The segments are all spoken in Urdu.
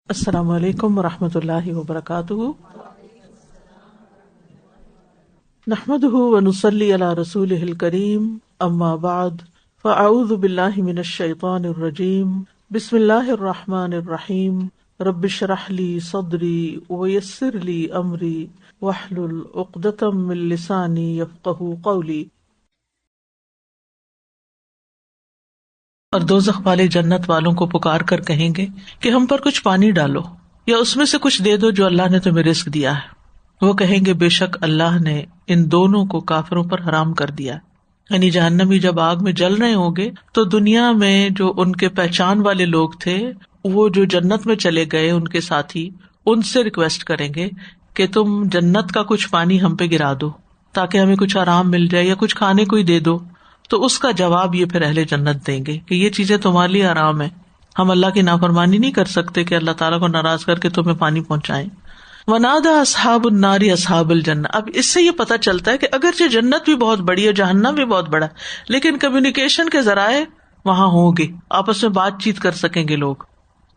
السلام علیکم ورحمۃ اللہ وبرکاتہ، نحمده ونصلی علی رسولہ الکریم، اما بعد فاعوذ باللہ من الشیطان الرجیم، بسم اللہ الرحمن الرحیم، رب اشرح لی صدری ویسر لی امری واحلل عقدۃ من لسانی یفقہوا قولی۔ اور دوزخ والے جنت والوں کو پکار کر کہیں گے کہ ہم پر کچھ پانی ڈالو یا اس میں سے کچھ دے دو جو اللہ نے تمہیں رزق دیا ہے۔ وہ کہیں گے بے شک اللہ نے ان دونوں کو کافروں پر حرام کر دیا۔ یعنی جہنمی جب آگ میں جل رہے ہوں گے تو دنیا میں جو ان کے پہچان والے لوگ تھے، وہ جو جنت میں چلے گئے ان کے ساتھی، ان سے ریکویسٹ کریں گے کہ تم جنت کا کچھ پانی ہم پہ گرا دو تاکہ ہمیں کچھ آرام مل جائے یا کچھ کھانے کو ہی دے دو۔ تو اس کا جواب یہ پھر اہل جنت دیں گے کہ یہ چیزیں تمہارے لیے آرام ہے، ہم اللہ کی نافرمانی نہیں کر سکتے کہ اللہ تعالیٰ کو ناراض کر کے تمہیں پانی پہنچائیں۔ وَنَادَى أَصْحَابُ النَّارِ أَصْحَابَ الْجَنَّةِ۔ اب اس سے یہ پتہ چلتا ہے کہ اگرچہ جنت بھی بہت بڑی ہے، جہنم بھی بہت بڑا ہے، لیکن کمیونیکیشن کے ذرائع وہاں ہوں گے، آپس میں بات چیت کر سکیں گے لوگ۔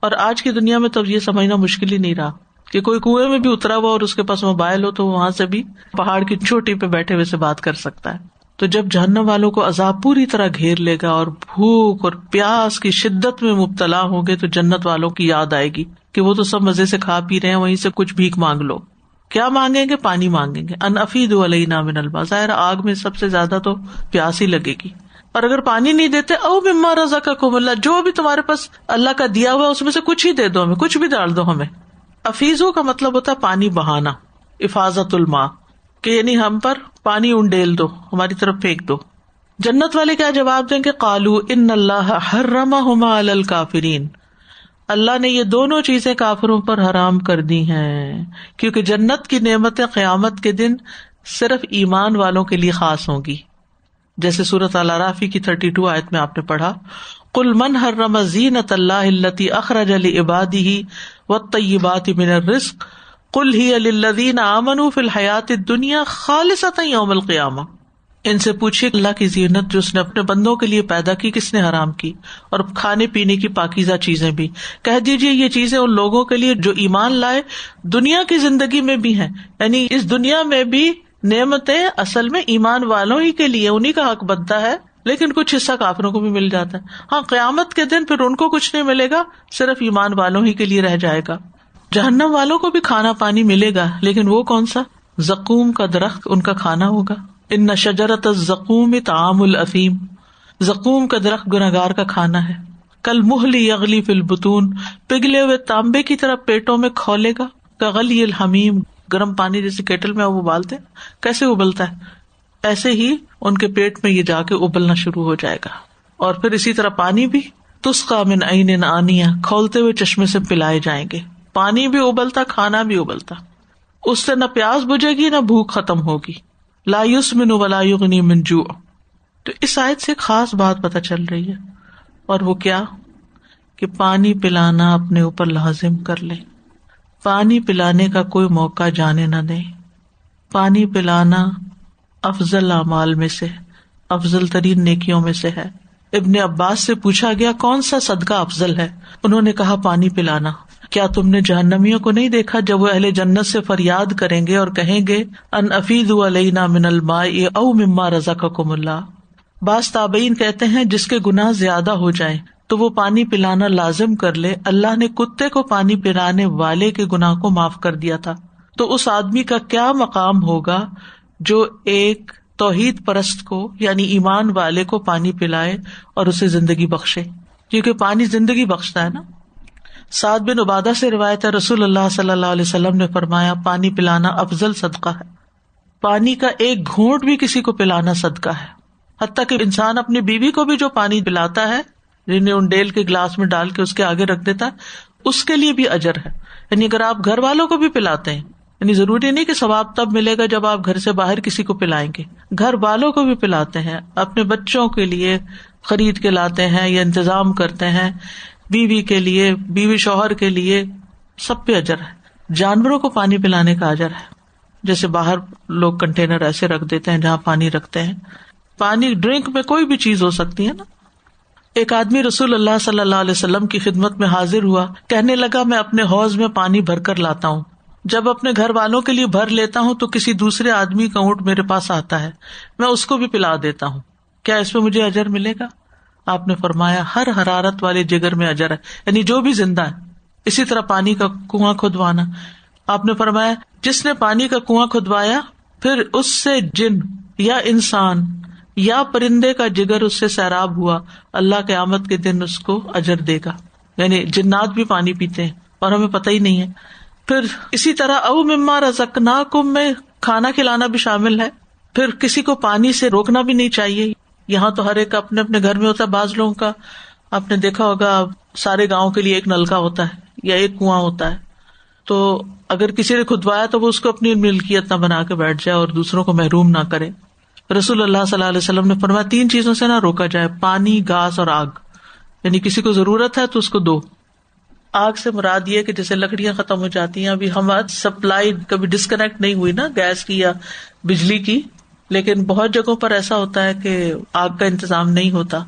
اور آج کی دنیا میں تو یہ سمجھنا مشکل ہی نہیں رہا کہ کوئی کنویں میں بھی اترا ہوا اور اس کے پاس موبائل ہو تو وہاں سے بھی پہاڑ کی چوٹی پہ بیٹھے ہوئے سے بات کر سکتا ہے۔ تو جب جہنم والوں کو عذاب پوری طرح گھیر لے گا اور بھوک اور پیاس کی شدت میں مبتلا ہوں گے تو جنت والوں کی یاد آئے گی کہ وہ تو سب مزے سے کھا پی رہے ہیں، وہیں سے کچھ بھیک مانگ لو۔ کیا مانگیں گے؟ پانی مانگیں گے۔ ان افیدوا علینا من الماء، ظاہر آگ میں سب سے زیادہ تو پیاس ہی لگے گی، اور اگر پانی نہیں دیتے او مما رزقکم اللہ، جو بھی تمہارے پاس اللہ کا دیا ہوا اس میں سے کچھ ہی دے دو، ہمیں کچھ بھی ڈال دو ہمیں۔ افیزو کا مطلب ہوتا ہے پانی بہانا، افاظت الماء، کہ یعنی ہم پر پانی انڈیل دو، ہماری طرف پھینک دو۔ جنت والے کیا جواب دیں گے؟ قالوا ان اللہ حرمہما علی الکافرین، اللہ نے یہ دونوں چیزیں کافروں پر حرام کر دی ہیں، کیونکہ جنت کی نعمتیں قیامت کے دن صرف ایمان والوں کے لیے خاص ہوں گی، جیسے سورۃ الاعراف کی 32 آیت میں آپ نے پڑھا، قل من حرم زینۃ اللہ التی اخرج لعبادہ والطیبات من الرزق قل ہی للذین آمنوا فی الحیاۃ الدنیا خالصۃ یوم القیامہ۔ ان سے پوچھیے اللہ کی زینت جو اس نے اپنے بندوں کے لیے پیدا کی کس نے حرام کی، اور کھانے پینے کی پاکیزہ چیزیں بھی۔ کہہ دیجیے یہ چیزیں ان لوگوں کے لیے جو ایمان لائے دنیا کی زندگی میں بھی ہیں، یعنی اس دنیا میں بھی نعمتیں اصل میں ایمان والوں ہی کے لیے، انہی کا حق بنتا ہے، لیکن کچھ حصہ کافروں کو بھی مل جاتا ہے۔ ہاں قیامت کے دن پھر ان کو کچھ نہیں ملے گا، صرف ایمان والوں ہی کے لیے رہ جائے گا۔ جہنم والوں کو بھی کھانا پانی ملے گا، لیکن وہ کون سا؟ زقوم کا درخت ان کا کھانا ہوگا۔ ان شجرۃ الزقوم طعام الاثیم، زقوم کا درخت گنہگار کا کھانا ہے۔ کالمہل یغلی فی البطون، پگھلے ہوئے تانبے کی طرح پیٹوں میں کھولے گا۔ کغلی الحمیم، گرم پانی جیسے کیٹل میں وہ ابالتے ہیں کیسے ابلتا ہے، ایسے ہی ان کے پیٹ میں یہ جا کے ابلنا شروع ہو جائے گا۔ اور پھر اسی طرح پانی بھی تسقی من عین آنیہ، کھولتے ہوئے چشمے سے پلائے جائیں گے۔ پانی بھی ابلتا، کھانا بھی ابلتا، اس سے نہ پیاس بجھے گی نہ بھوک ختم ہوگی۔ لا یسمن ولا یغنی من جوع۔ تو اس آیت سے خاص بات پتہ چل رہی ہے، اور وہ کیا کہ پانی پلانا اپنے اوپر لازم کر لے، پانی پلانے کا کوئی موقع جانے نہ دیں۔ پانی پلانا افضل اعمال میں سے، افضل ترین نیکیوں میں سے ہے۔ ابن عباس سے پوچھا گیا کون سا صدقہ افضل ہے، انہوں نے کہا پانی پلانا۔ کیا تم نے جہنمیوں کو نہیں دیکھا جب وہ اہل جنت سے فریاد کریں گے اور کہیں گے ان افیدوا علینا من الماء او مما رزقکم اللہ؟ بعض تابعین کہتے ہیں جس کے گناہ زیادہ ہو جائیں تو وہ پانی پلانا لازم کر لے، اللہ نے کتے کو پانی پلانے والے کے گناہ کو معاف کر دیا تھا، تو اس آدمی کا کیا مقام ہوگا جو ایک توحید پرست کو یعنی ایمان والے کو پانی پلائے اور اسے زندگی بخشے، کیونکہ پانی زندگی بخشتا ہے نا۔ سعد بن عبادہ سے روایت ہے رسول اللہ صلی اللہ علیہ وسلم نے فرمایا پانی پلانا افضل صدقہ ہے، پانی کا ایک گھونٹ بھی کسی کو پلانا صدقہ ہے۔ حتیٰ کہ انسان اپنی بیوی کو بھی جو پانی پلاتا ہے، جنہیں انڈیل کے گلاس میں ڈال کے اس کے آگے رکھ دیتا ہے، اس کے لیے بھی اجر ہے۔ یعنی اگر آپ گھر والوں کو بھی پلاتے ہیں، یعنی ضروری نہیں کہ ثواب تب ملے گا جب آپ گھر سے باہر کسی کو پلائیں گے، گھر والوں کو بھی پلاتے ہیں، اپنے بچوں کے لیے خرید کے لاتے ہیں یا انتظام کرتے ہیں، بیوی کے لیے، بیوی شوہر کے لیے، سب پہ اجر ہے۔ جانوروں کو پانی پلانے کا اجر ہے، جیسے باہر لوگ کنٹینر ایسے رکھ دیتے ہیں جہاں پانی رکھتے ہیں، پانی ڈرنک میں کوئی بھی چیز ہو سکتی ہے نا۔ ایک آدمی رسول اللہ صلی اللہ علیہ وسلم کی خدمت میں حاضر ہوا، کہنے لگا میں اپنے حوض میں پانی بھر کر لاتا ہوں، جب اپنے گھر والوں کے لیے بھر لیتا ہوں تو کسی دوسرے آدمی کا اونٹ میرے پاس آتا ہے، میں اس کو بھی پلا دیتا ہوں، کیا اس میں مجھے اجر ملے گا؟ آپ نے فرمایا ہر حرارت والے جگر میں اجر ہے، یعنی جو بھی زندہ ہے۔ اسی طرح پانی کا کنواں کھدوانا، آپ نے فرمایا جس نے پانی کا کنواں کھدوایا پھر اس سے جن یا انسان یا پرندے کا جگر اس سے سیراب ہوا، اللہ قیامت کے دن اس کو اجر دے گا۔ یعنی جنات بھی پانی پیتے ہیں اور ہمیں پتہ ہی نہیں ہے۔ پھر اسی طرح او مما رزقناکم میں کھانا کھلانا بھی شامل ہے۔ پھر کسی کو پانی سے روکنا بھی نہیں چاہیے۔ یہاں تو ہر ایک اپنے اپنے گھر میں ہوتا ہے، بعض لوگوں کا آپ نے دیکھا ہوگا سارے گاؤں کے لیے ایک نلکا ہوتا ہے یا ایک کنواں ہوتا ہے، تو اگر کسی نے کھدوایا تو وہ اس کو اپنی ملکیت نہ بنا کے بیٹھ جائے اور دوسروں کو محروم نہ کرے۔ رسول اللہ صلی اللہ علیہ وسلم نے فرمایا 3 چیزوں سے نہ روکا جائے، پانی، گھاس اور آگ، یعنی کسی کو ضرورت ہے تو اس کو دو۔ آگ سے مراد یہ کہ جیسے لکڑیاں ختم ہو جاتی ہیں، ابھی ہماری سپلائی کبھی ڈسکنیکٹ نہیں ہوئی نا گیس کی یا بجلی کی، لیکن بہت جگہوں پر ایسا ہوتا ہے کہ آگ کا انتظام نہیں ہوتا۔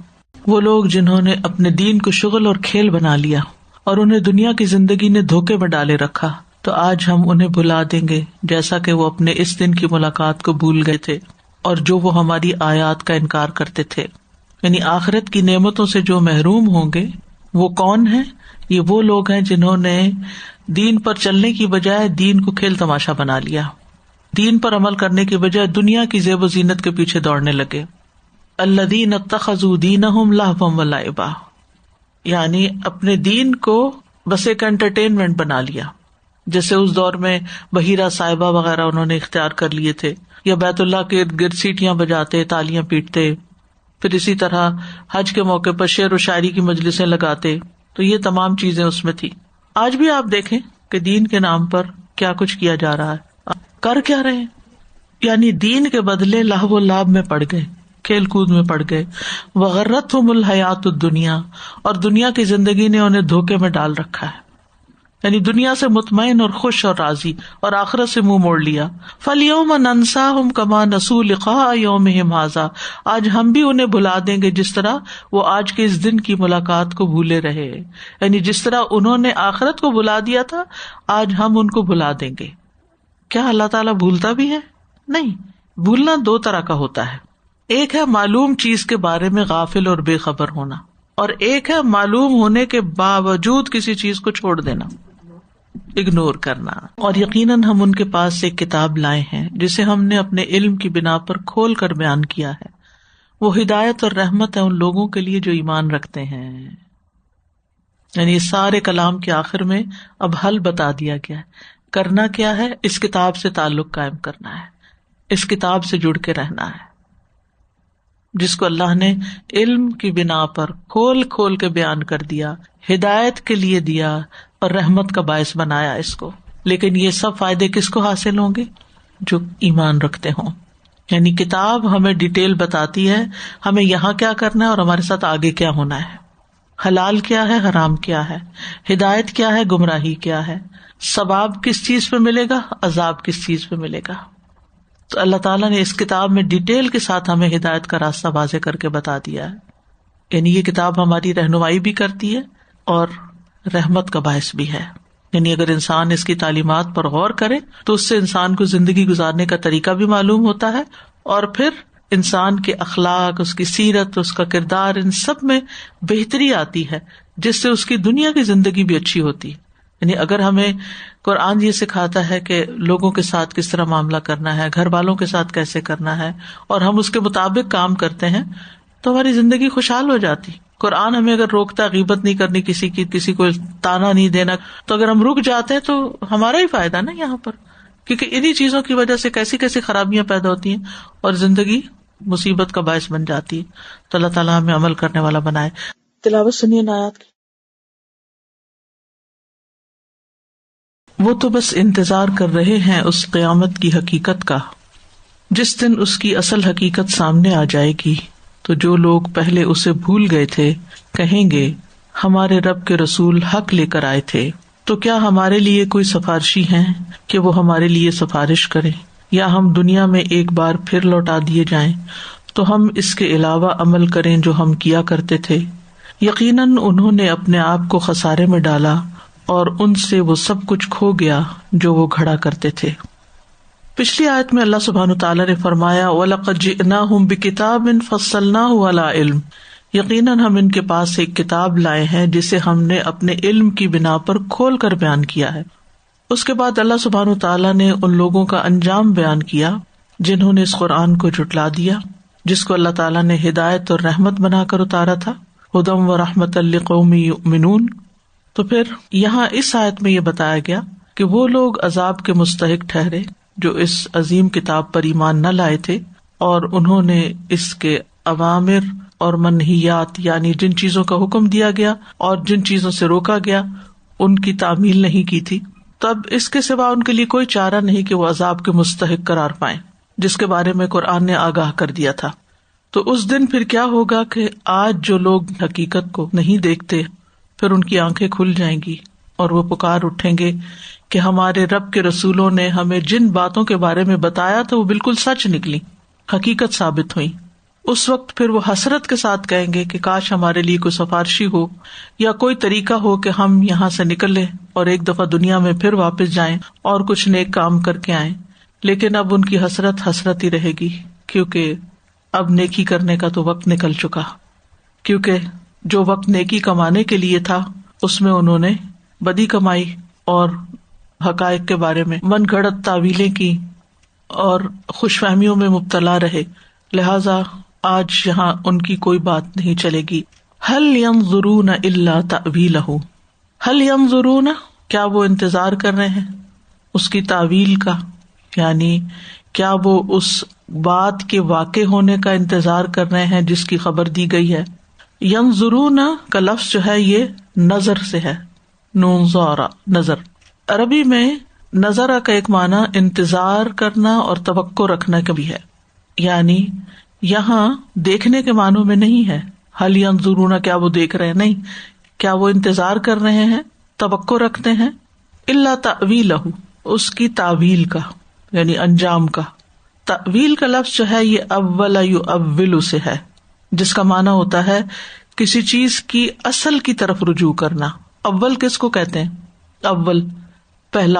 وہ لوگ جنہوں نے اپنے دین کو شغل اور کھیل بنا لیا اور انہیں دنیا کی زندگی نے دھوکے میں ڈالے رکھا، تو آج ہم انہیں بھلا دیں گے جیسا کہ وہ اپنے اس دن کی ملاقات کو بھول گئے تھے اور جو وہ ہماری آیات کا انکار کرتے تھے۔ یعنی آخرت کی نعمتوں سے جو محروم ہوں گے وہ کون ہیں؟ یہ وہ لوگ ہیں جنہوں نے دین پر چلنے کی بجائے دین کو کھیل تماشا بنا لیا، دین پر عمل کرنے کی بجائے دنیا کی زیب و زینت کے پیچھے دوڑنے لگے۔ الذین اتخذوا دینہم لہوا ولعبا، یعنی اپنے دین کو بس ایک انٹرٹینمنٹ بنا لیا، جیسے اس دور میں بحیرہ صاحبہ وغیرہ انہوں نے اختیار کر لیے تھے، یا بیت اللہ کے ارد گرد سیٹیاں بجاتے، تالیاں پیٹتے، پھر اسی طرح حج کے موقع پر شعر و شاعری کی مجلسیں لگاتے، تو یہ تمام چیزیں اس میں تھی۔ آج بھی آپ دیکھیں کہ دین کے نام پر کیا کچھ کیا جا رہا ہے، کر کیا رہے ہیں، یعنی دین کے بدلے لہو و لعب میں پڑ گئے، کھیل کود میں پڑ گئے۔ وغرتہم الحیات الدنیا، اور دنیا کی زندگی نے انہیں دھوکے میں ڈال رکھا ہے، یعنی دنیا سے مطمئن اور خوش اور راضی، اور آخرت سے منہ موڑ لیا۔ فَالْيَوْمَ نَنْسَاهُمْ كَمَا نَسُوا لِقَاءَ يَوْمِهِمْ هَٰذَا، آج ہم بھی انہیں بھلا دیں گے جس طرح وہ آج کے اس دن کی ملاقات کو بھولے رہے، یعنی جس طرح انہوں نے آخرت کو بھلا دیا تھا آج ہم ان کو بھلا دیں گے۔ کیا اللہ تعالیٰ بھولتا بھی ہے؟ نہیں۔ بھولنا 2 طرح کا ہوتا ہے، ایک ہے معلوم چیز کے بارے میں غافل اور بے خبر ہونا، اور ایک ہے معلوم ہونے کے باوجود کسی چیز کو چھوڑ دینا، اگنور کرنا۔ اور یقیناً ہم ان کے پاس سے ایک کتاب لائے ہیں جسے ہم نے اپنے علم کی بنا پر کھول کر بیان کیا ہے، وہ ہدایت اور رحمت ہے ان لوگوں کے لیے جو ایمان رکھتے ہیں۔ یعنی اس سارے کلام کے آخر میں اب حل بتا دیا گیا ہے، کرنا کیا ہے، اس کتاب سے تعلق قائم کرنا ہے، اس کتاب سے جڑ کے رہنا ہے، جس کو اللہ نے علم کی بنا پر کھول کھول کے بیان کر دیا، ہدایت کے لیے دیا اور رحمت کا باعث بنایا اس کو۔ لیکن یہ سب فائدے کس کو حاصل ہوں گے؟ جو ایمان رکھتے ہوں۔ یعنی کتاب ہمیں ڈیٹیل بتاتی ہے ہمیں یہاں کیا کرنا ہے اور ہمارے ساتھ آگے کیا ہونا ہے، حلال کیا ہے، حرام کیا ہے، ہدایت کیا ہے، گمراہی کیا ہے، ثواب کس چیز پہ ملے گا، عذاب کس چیز پہ ملے گا۔ تو اللہ تعالیٰ نے اس کتاب میں ڈیٹیل کے ساتھ ہمیں ہدایت کا راستہ واضح کر کے بتا دیا ہے۔ یعنی یہ کتاب ہماری رہنمائی بھی کرتی ہے اور رحمت کا باعث بھی ہے۔ یعنی اگر انسان اس کی تعلیمات پر غور کرے تو اس سے انسان کو زندگی گزارنے کا طریقہ بھی معلوم ہوتا ہے، اور پھر انسان کے اخلاق، اس کی سیرت، اس کا کردار، ان سب میں بہتری آتی ہے، جس سے اس کی دنیا کی زندگی بھی اچھی ہوتی ہے۔ یعنی اگر ہمیں قرآن یہ سکھاتا ہے کہ لوگوں کے ساتھ کس طرح معاملہ کرنا ہے، گھر والوں کے ساتھ کیسے کرنا ہے، اور ہم اس کے مطابق کام کرتے ہیں تو ہماری زندگی خوشحال ہو جاتی۔ قرآن ہمیں اگر روکتا غیبت نہیں کرنی کسی کی، کسی کو تانا نہیں دینا، تو اگر ہم رک جاتے ہیں تو ہمارا ہی فائدہ نا یہاں پر، کیونکہ انہی چیزوں کی وجہ سے کیسی کیسی خرابیاں پیدا ہوتی ہیں اور زندگی مصیبت کا باعث بن جاتی ہے۔ تو اللہ تعالیٰ ہمیں عمل کرنے والا بنائے۔ تلاوت سنیے آیات کی۔ وہ تو بس انتظار کر رہے ہیں اس قیامت کی حقیقت کا جس دن اس کی اصل حقیقت سامنے آ جائے گی، تو جو لوگ پہلے اسے بھول گئے تھے کہیں گے ہمارے رب کے رسول حق لے کر آئے تھے، تو کیا ہمارے لیے کوئی سفارشی ہیں کہ وہ ہمارے لیے سفارش کریں، یا ہم دنیا میں ایک بار پھر لوٹا دیے جائیں تو ہم اس کے علاوہ عمل کریں جو ہم کیا کرتے تھے۔ یقیناً انہوں نے اپنے آپ کو خسارے میں ڈالا اور ان سے وہ سب کچھ کھو گیا جو وہ گھڑا کرتے تھے. پچھلی آیت میں اللہ سبحانہ تعالیٰ نے فرمایا وَلَقَدْ جِئْنَاهُمْ بِكِتَابٍ فَصَّلْنَاهُ عَلَىٰ عِلْمٍ، یقیناً ہم ان کے پاس ایک کتاب لائے ہیں جسے ہم نے اپنے علم کی بنا پر کھول کر بیان کیا ہے. اس کے بعد اللہ سبحانہ تعالیٰ نے ان لوگوں کا انجام بیان کیا جنہوں نے اس قرآن کو جھٹلا دیا، جس کو اللہ تعالیٰ نے ہدایت اور رحمت بنا کر اتارا تھا، ھدی ورحمۃ لقوم یؤمنون. تو پھر یہاں اس آیت میں یہ بتایا گیا کہ وہ لوگ عذاب کے مستحق ٹھہرے جو اس عظیم کتاب پر ایمان نہ لائے تھے اور انہوں نے اس کے اوامر اور منہیات یعنی جن چیزوں کا حکم دیا گیا اور جن چیزوں سے روکا گیا ان کی تعمیل نہیں کی تھی. تب اس کے سوا ان کے لیے کوئی چارہ نہیں کہ وہ عذاب کے مستحق قرار پائیں، جس کے بارے میں قرآن نے آگاہ کر دیا تھا. تو اس دن پھر کیا ہوگا کہ آج جو لوگ حقیقت کو نہیں دیکھتے پھر ان کی آنکھیں کھل جائیں گی اور وہ پکار اٹھیں گے کہ ہمارے رب کے رسولوں نے ہمیں جن باتوں کے بارے میں بتایا تھا وہ بالکل سچ نکلی، حقیقت ثابت ہوئی. اس وقت پھر وہ حسرت کے ساتھ کہیں گے کہ کاش ہمارے لیے کوئی سفارشی ہو یا کوئی طریقہ ہو کہ ہم یہاں سے نکلیں اور ایک دفعہ دنیا میں پھر واپس جائیں اور کچھ نیک کام کر کے آئیں. لیکن اب ان کی حسرت حسرت ہی رہے گی، کیونکہ اب نیکی کرنے کا تو وقت نکل چکا. کیونکہ جو وقت نیکی کمانے کے لیے تھا اس میں انہوں نے بدی کمائی اور حقائق کے بارے میں من گھڑت تعویلیں کی اور خوش فہمیوں میں مبتلا رہے. لہذا آج یہاں ان کی کوئی بات نہیں چلے گی. هل ينظرون الا تأویلہ، هل ينظرون، کیا وہ انتظار کر رہے ہیں اس کی تعویل کا، یعنی کیا وہ اس بات کے واقع ہونے کا انتظار کر رہے ہیں جس کی خبر دی گئی ہے. ینظرون کا لفظ جو ہے یہ نظر سے ہے، نون ظارا نظر. عربی میں نظرہ کا ایک معنی انتظار کرنا اور توقع رکھنا کا بھی ہے، یعنی یہاں دیکھنے کے معنوں میں نہیں ہے. حل ینظرون کیا وہ دیکھ رہے ہیں، نہیں، کیا وہ انتظار کر رہے ہیں، توقع رکھتے ہیں. الا تأویلہ، اس کی تعویل کا یعنی انجام کا. تعویل کا لفظ جو ہے یہ اول یؤول سے ہے، جس کا معنی ہوتا ہے کسی چیز کی اصل کی طرف رجوع کرنا. اول کس کو کہتے ہیں؟ اول پہلا،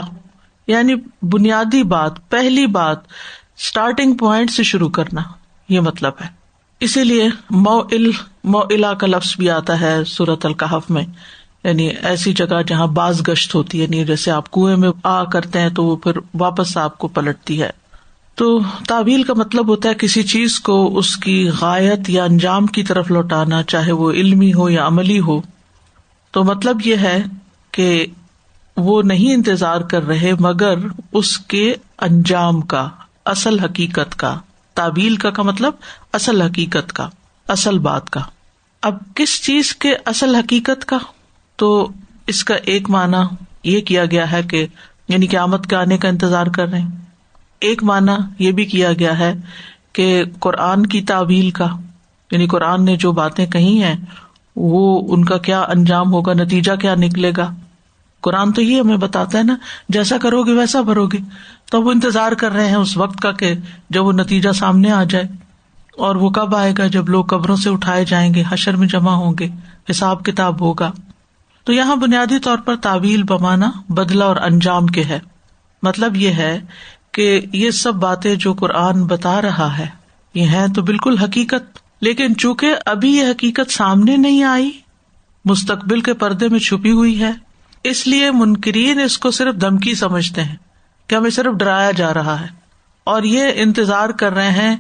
یعنی بنیادی بات، پہلی بات، اسٹارٹنگ پوائنٹ سے شروع کرنا، یہ مطلب ہے. اسی لیے موئلہ کا لفظ بھی آتا ہے سورۃ الکہف میں، یعنی ایسی جگہ جہاں باز گشت ہوتی ہے، یعنی جیسے آپ کنویں میں آ کرتے ہیں تو وہ پھر واپس آپ کو پلٹتی ہے. تو تعویل کا مطلب ہوتا ہے کسی چیز کو اس کی غایت یا انجام کی طرف لوٹانا، چاہے وہ علمی ہو یا عملی ہو. تو مطلب یہ ہے کہ وہ نہیں انتظار کر رہے مگر اس کے انجام کا، اصل حقیقت کا. تعویل کا مطلب اصل حقیقت کا، اصل بات کا. اب کس چیز کے اصل حقیقت کا؟ تو اس کا ایک معنی یہ کیا گیا ہے کہ یعنی قیامت کے آنے کا انتظار کر رہے ہیں. ایک معنی یہ بھی کیا گیا ہے کہ قرآن کی تعویل کا، یعنی قرآن نے جو باتیں کہی ہیں وہ ان کا کیا انجام ہوگا، نتیجہ کیا نکلے گا. قرآن تو یہ ہمیں بتاتا ہے نا، جیسا کرو گے ویسا بھرو گے. تو وہ انتظار کر رہے ہیں اس وقت کا کہ جب وہ نتیجہ سامنے آ جائے. اور وہ کب آئے گا؟ جب لوگ قبروں سے اٹھائے جائیں گے، حشر میں جمع ہوں گے، حساب کتاب ہوگا. تو یہاں بنیادی طور پر تعویل بمانا بدلہ اور انجام کے ہے. مطلب یہ ہے کہ یہ سب باتیں جو قرآن بتا رہا ہے یہ ہیں تو بالکل حقیقت، لیکن چونکہ ابھی یہ حقیقت سامنے نہیں آئی، مستقبل کے پردے میں چھپی ہوئی ہے، اس لیے منکرین اس کو صرف دھمکی سمجھتے ہیں کہ ہمیں صرف ڈرایا جا رہا ہے، اور یہ انتظار کر رہے ہیں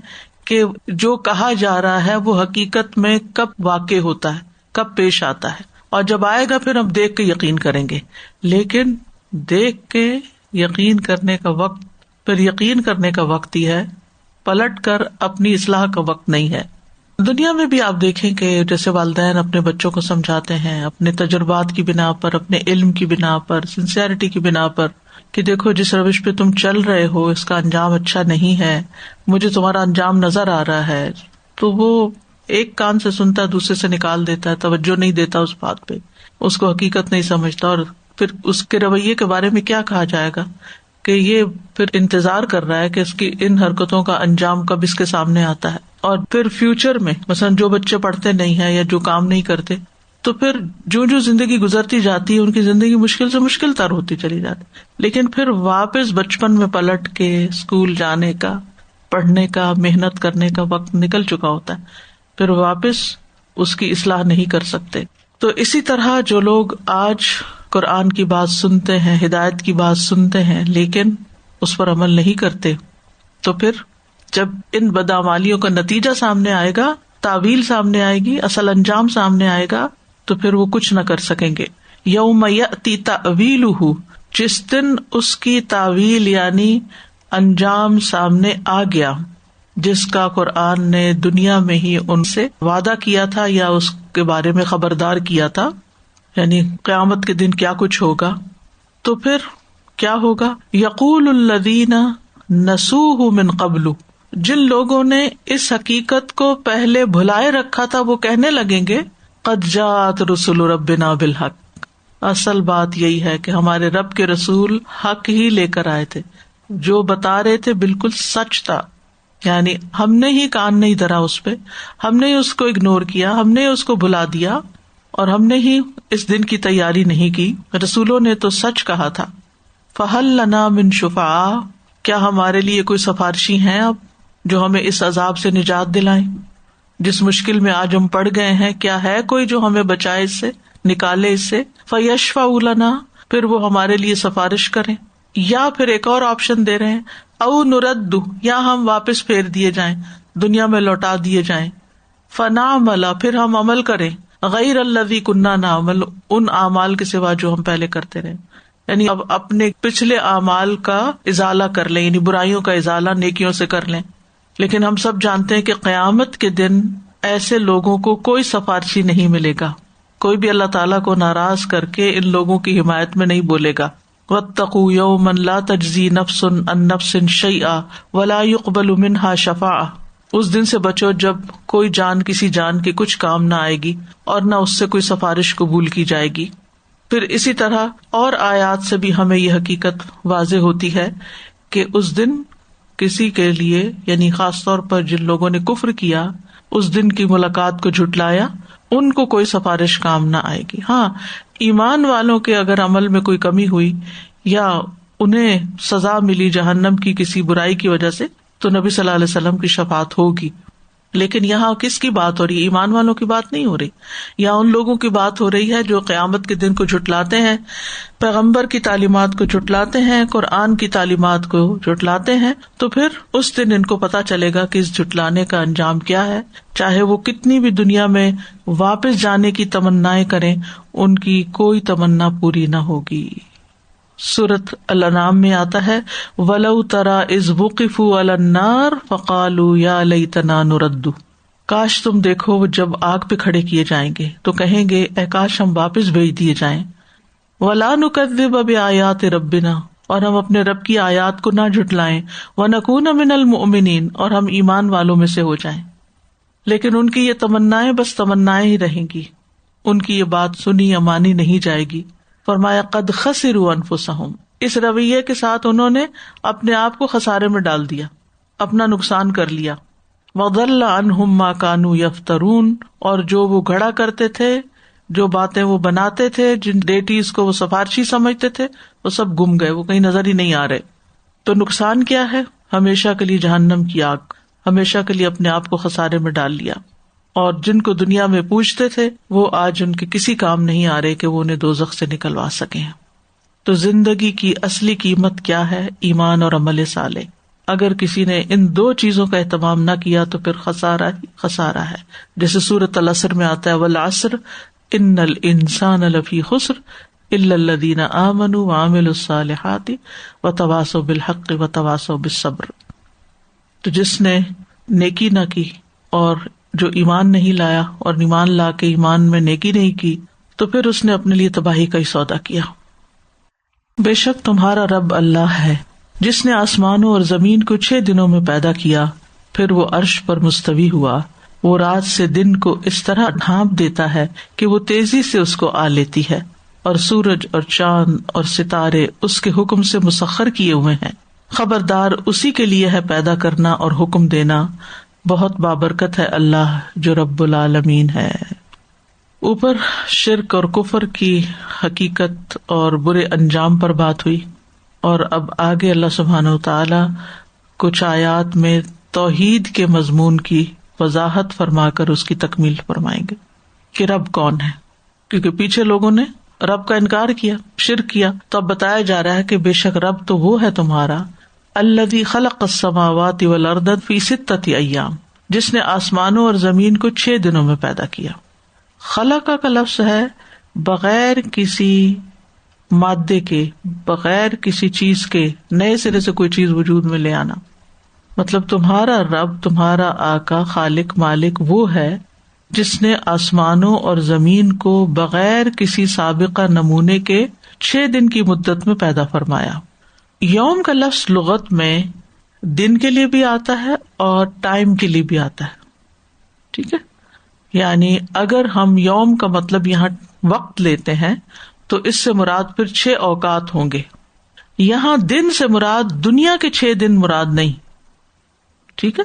کہ جو کہا جا رہا ہے وہ حقیقت میں کب واقع ہوتا ہے، کب پیش آتا ہے، اور جب آئے گا پھر ہم دیکھ کے یقین کریں گے. لیکن دیکھ کے یقین کرنے کا وقت پھر یقین کرنے کا وقت ہی ہے، پلٹ کر اپنی اصلاح کا وقت نہیں ہے. دنیا میں بھی آپ دیکھیں کہ جیسے والدین اپنے بچوں کو سمجھاتے ہیں اپنے تجربات کی بنا پر، اپنے علم کی بنا پر، سنسیئرٹی کی بنا پر، کہ دیکھو جس روش پہ تم چل رہے ہو اس کا انجام اچھا نہیں ہے، مجھے تمہارا انجام نظر آ رہا ہے. تو وہ ایک کان سے سنتا ہے دوسرے سے نکال دیتا ہے، توجہ نہیں دیتا اس بات پہ، اس کو حقیقت نہیں سمجھتا. اور پھر اس کے رویے کے بارے میں کیا کہا جائے گا کہ یہ پھر انتظار کر رہا ہے کہ اس کی ان حرکتوں کا انجام کب اس کے سامنے آتا ہے. اور پھر فیوچر میں مثلا جو بچے پڑھتے نہیں ہیں یا جو کام نہیں کرتے، تو پھر جو جو زندگی گزرتی جاتی ہے ان کی زندگی مشکل سے مشکل تر ہوتی چلی جاتی، لیکن پھر واپس بچپن میں پلٹ کے اسکول جانے کا، پڑھنے کا، محنت کرنے کا وقت نکل چکا ہوتا ہے، پھر واپس اس کی اصلاح نہیں کر سکتے. تو اسی طرح جو لوگ آج قرآن کی بات سنتے ہیں، ہدایت کی بات سنتے ہیں، لیکن اس پر عمل نہیں کرتے، تو پھر جب ان بدعمالیوں کا نتیجہ سامنے آئے گا، تعویل سامنے آئے گی، اصل انجام سامنے آئے گا، تو پھر وہ کچھ نہ کر سکیں گے. یوم یأتی تأویلہ، جس دن اس کی تعویل یعنی انجام سامنے آ گیا، جس کا قرآن نے دنیا میں ہی ان سے وعدہ کیا تھا یا اس کے بارے میں خبردار کیا تھا، یعنی قیامت کے دن کیا کچھ ہوگا. تو پھر کیا ہوگا؟ یقول الذین نسوہ من قبل، جن لوگوں نے اس حقیقت کو پہلے بھلائے رکھا تھا وہ کہنے لگیں گے قد جاءت رسل ربنا بالحق، اصل بات یہی ہے کہ ہمارے رب کے رسول حق ہی لے کر آئے تھے، جو بتا رہے تھے بالکل سچ تھا، یعنی ہم نے ہی کان نہیں دھرا اس پہ، ہم نے ہی اس کو اگنور کیا، ہم نے اس کو بھلا دیا، اور ہم نے ہی اس دن کی تیاری نہیں کی. رسولوں نے تو سچ کہا تھا. فَهَلْ لَنَا مِن شُفَعَاء، کیا ہمارے لیے کوئی سفارشی ہیں اب جو ہمیں اس عذاب سے نجات دلائیں، جس مشکل میں آج ہم پڑ گئے ہیں، کیا ہے کوئی جو ہمیں بچائے اس سے، نکالے اس سے؟ فَيَشْفَعُ لَنَا، پھر وہ ہمارے لیے سفارش کریں. یا پھر ایک اور آپشن دے رہے ہیں، او نرد، یا ہم واپس پھیر دیے جائیں، دنیا میں لوٹا دیے جائیں. فنعمل، پھر ہم عمل کریں، غیر الذی کنا نعمل، ان اعمال کے سوا جو ہم پہلے کرتے رہے، یعنی اب اپنے پچھلے اعمال کا ازالہ کر لیں، یعنی برائیوں کا ازالہ نیکیوں سے کر لیں. لیکن ہم سب جانتے ہیں کہ قیامت کے دن ایسے لوگوں کو کوئی سفارشی نہیں ملے گا، کوئی بھی اللہ تعالیٰ کو ناراض کر کے ان لوگوں کی حمایت میں نہیں بولے گا. واتقوا یوما لا تجزی نفس عن نفس شیئا ولا يقبل منها شفاعہ، اس دن سے بچو جب کوئی جان کسی جان کے کچھ کام نہ آئے گی اور نہ اس سے کوئی سفارش قبول کی جائے گی. پھر اسی طرح اور آیات سے بھی ہمیں یہ حقیقت واضح ہوتی ہے کہ اس دن کسی کے لیے، یعنی خاص طور پر جن لوگوں نے کفر کیا، اس دن کی ملاقات کو جھٹلایا، ان کو کوئی سفارش کام نہ آئے گی. ہاں، ایمان والوں کے اگر عمل میں کوئی کمی ہوئی یا انہیں سزا ملی جہنم کی کسی برائی کی وجہ سے، تو نبی صلی اللہ علیہ وسلم کی شفاعت ہوگی. لیکن یہاں کس کی بات ہو رہی ہے؟ ایمان والوں کی بات نہیں ہو رہی. یہاں ان لوگوں کی بات ہو رہی ہے جو قیامت کے دن کو جھٹلاتے ہیں، پیغمبر کی تعلیمات کو جھٹلاتے ہیں، قرآن کی تعلیمات کو جھٹلاتے ہیں. تو پھر اس دن ان کو پتا چلے گا کہ اس جھٹلانے کا انجام کیا ہے. چاہے وہ کتنی بھی دنیا میں واپس جانے کی تمنائیں کریں، ان کی کوئی تمنا پوری نہ ہوگی. سورۃ الانعام میں آتا ہے وَلَوْ تَرَىٰ إِذْ وُقِفُوا عَلَى النَّارِ فَقَالُوا يَا لَيْتَنَا نُرَدُّ، کاش تم دیکھو وہ جب آگ پہ کھڑے کیے جائیں گے تو کہیں گے اے کاش ہم واپس بھیج دیے جائیں. وَلَا نُكَذِّبَ بِآيَاتِ رَبِّنَا، اور ہم اپنے رب کی آیات کو نہ جھٹلائیں. وَنَكُونَ مِنَ الْمُؤْمِنِينَ، اور ہم ایمان والوں میں سے ہو جائیں. لیکن ان کی یہ تمنائیں بس تمنائیں ہی رہیں گی، ان کی یہ بات سنی یا مانی نہیں جائے گی. فرمایا قد خسروا انفسہم، اس رویے کے ساتھ انہوں نے اپنے آپ کو خسارے میں ڈال دیا، اپنا نقصان کر لیا. وضل عنہم ما کانوا یفترون، اور جو وہ گھڑا کرتے تھے، جو باتیں وہ بناتے تھے، جن ڈیٹیز کو وہ سفارشی سمجھتے تھے، وہ سب گم گئے، وہ کہیں نظر ہی نہیں آ رہے. تو نقصان کیا ہے؟ ہمیشہ کے لیے جہنم کی آگ، ہمیشہ کے لیے اپنے آپ کو خسارے میں ڈال لیا. اور جن کو دنیا میں پوچھتے تھے وہ آج ان کے کسی کام نہیں آ رہے کہ وہ انہیں دوزخ سے نکلوا سکیں. تو زندگی کی اصلی قیمت کیا ہے؟ ایمان اور عمل صالح. اگر کسی نے ان دو چیزوں کا اہتمام نہ کیا تو پھر خسارہ ہی خسارہ ہے. جیسے سورۃ العصر میں آتا ہے والعصر ان الانسان لفی خسر الا الذین آمنوا وعملوا الصالحات وتواصوا بالحق وتواصوا بالصبر. تو جس نے نیکی نہ کی اور جو ایمان نہیں لایا اور ایمان لا کے ایمان میں نیکی نہیں کی تو پھر اس نے اپنے لیے تباہی کا ہی سودا کیا. بے شک تمہارا رب اللہ ہے جس نے آسمانوں اور زمین کو 6 دنوں میں پیدا کیا، پھر وہ عرش پر مستوی ہوا. وہ رات سے دن کو اس طرح ڈھانپ دیتا ہے کہ وہ تیزی سے اس کو آ لیتی ہے، اور سورج اور چاند اور ستارے اس کے حکم سے مسخر کیے ہوئے ہیں. خبردار اسی کے لیے ہے پیدا کرنا اور حکم دینا، بہت بابرکت ہے اللہ جو رب العالمین ہے. اوپر شرک اور کفر کی حقیقت اور برے انجام پر بات ہوئی، اور اب آگے اللہ سبحانہ وتعالی کچھ آیات میں توحید کے مضمون کی وضاحت فرما کر اس کی تکمیل فرمائیں گے کہ رب کون ہے، کیونکہ پیچھے لوگوں نے رب کا انکار کیا، شرک کیا، تو اب بتایا جا رہا ہے کہ بے شک رب تو وہ ہے تمہارا الذی خلق السماوات والارض فی 6 ایام، جس نے آسمانوں اور زمین کو 6 دنوں میں پیدا کیا۔ خلق کا لفظ ہے بغیر کسی مادے کے، بغیر کسی چیز کے نئے سرے سے کوئی چیز وجود میں لے آنا، مطلب تمہارا رب، تمہارا آقا، خالق، مالک وہ ہے جس نے آسمانوں اور زمین کو بغیر کسی سابقہ نمونے کے 6 دن کی مدت میں پیدا فرمایا۔ یوم کا لفظ لغت میں دن کے لیے بھی آتا ہے اور ٹائم کے لیے بھی آتا ہے، ٹھیک ہے، یعنی اگر ہم یوم کا مطلب یہاں وقت لیتے ہیں تو اس سے مراد پھر 6 اوقات ہوں گے۔ یہاں دن سے مراد دنیا کے 6 دن مراد نہیں، ٹھیک ہے،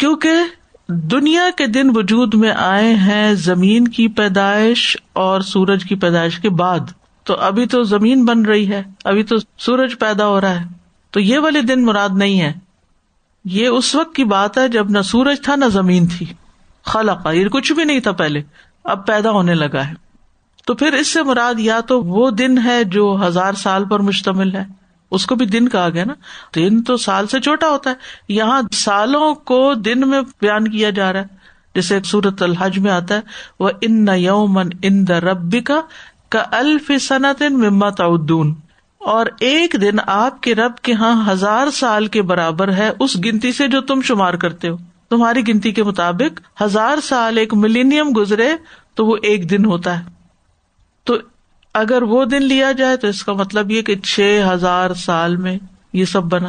کیونکہ دنیا کے دن وجود میں آئے ہیں زمین کی پیدائش اور سورج کی پیدائش کے بعد، تو ابھی تو زمین بن رہی ہے، ابھی تو سورج پیدا ہو رہا ہے، تو یہ والے دن مراد نہیں ہے۔ یہ اس وقت کی بات ہے جب نہ سورج تھا نہ زمین تھی، خلق، یہ کچھ بھی نہیں تھا پہلے، اب پیدا ہونے لگا ہے۔ تو پھر اس سے مراد یا تو وہ دن ہے جو 1000 سال پر مشتمل ہے، اس کو بھی دن کہا گیا نا، دن تو سال سے چھوٹا ہوتا ہے، یہاں سالوں کو دن میں بیان کیا جا رہا ہے، جیسے سورۃ الحج میں آتا ہے وَإِنَّ يَوْمًا عِندَ رَبِّكَ كَأَلْفِ سَنَةٍ مِّمَّا تَعُدُّونَ، اور ایک دن آپ کے رب کے ہاں 1000 سال کے برابر ہے اس گنتی سے جو تم شمار کرتے ہو، تمہاری گنتی کے مطابق 1000 سال، ایک ملینیم گزرے تو وہ ایک دن ہوتا ہے۔ تو اگر وہ دن لیا جائے تو اس کا مطلب یہ کہ 6000 سال میں یہ سب بنا،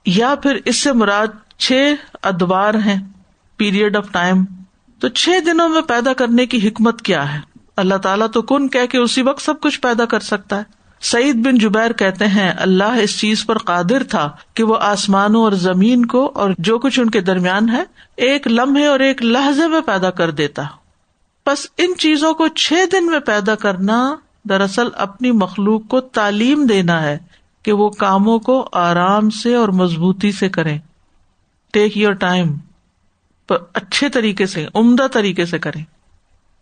یا پھر اس سے مراد 6 ادوار ہیں، پیریڈ آف ٹائم۔ تو 6 دنوں میں پیدا کرنے کی حکمت کیا ہے؟ اللہ تعالیٰ تو کن کہہ کے اسی وقت سب کچھ پیدا کر سکتا ہے۔ سعید بن جبیر کہتے ہیں اللہ اس چیز پر قادر تھا کہ وہ آسمانوں اور زمین کو اور جو کچھ ان کے درمیان ہے ایک لمحے اور ایک لحظے میں پیدا کر دیتا۔ بس ان چیزوں کو 6 دن میں پیدا کرنا دراصل اپنی مخلوق کو تعلیم دینا ہے کہ وہ کاموں کو آرام سے اور مضبوطی سے کریں، ٹیک یور ٹائم، اچھے طریقے سے، عمدہ طریقے سے کریں۔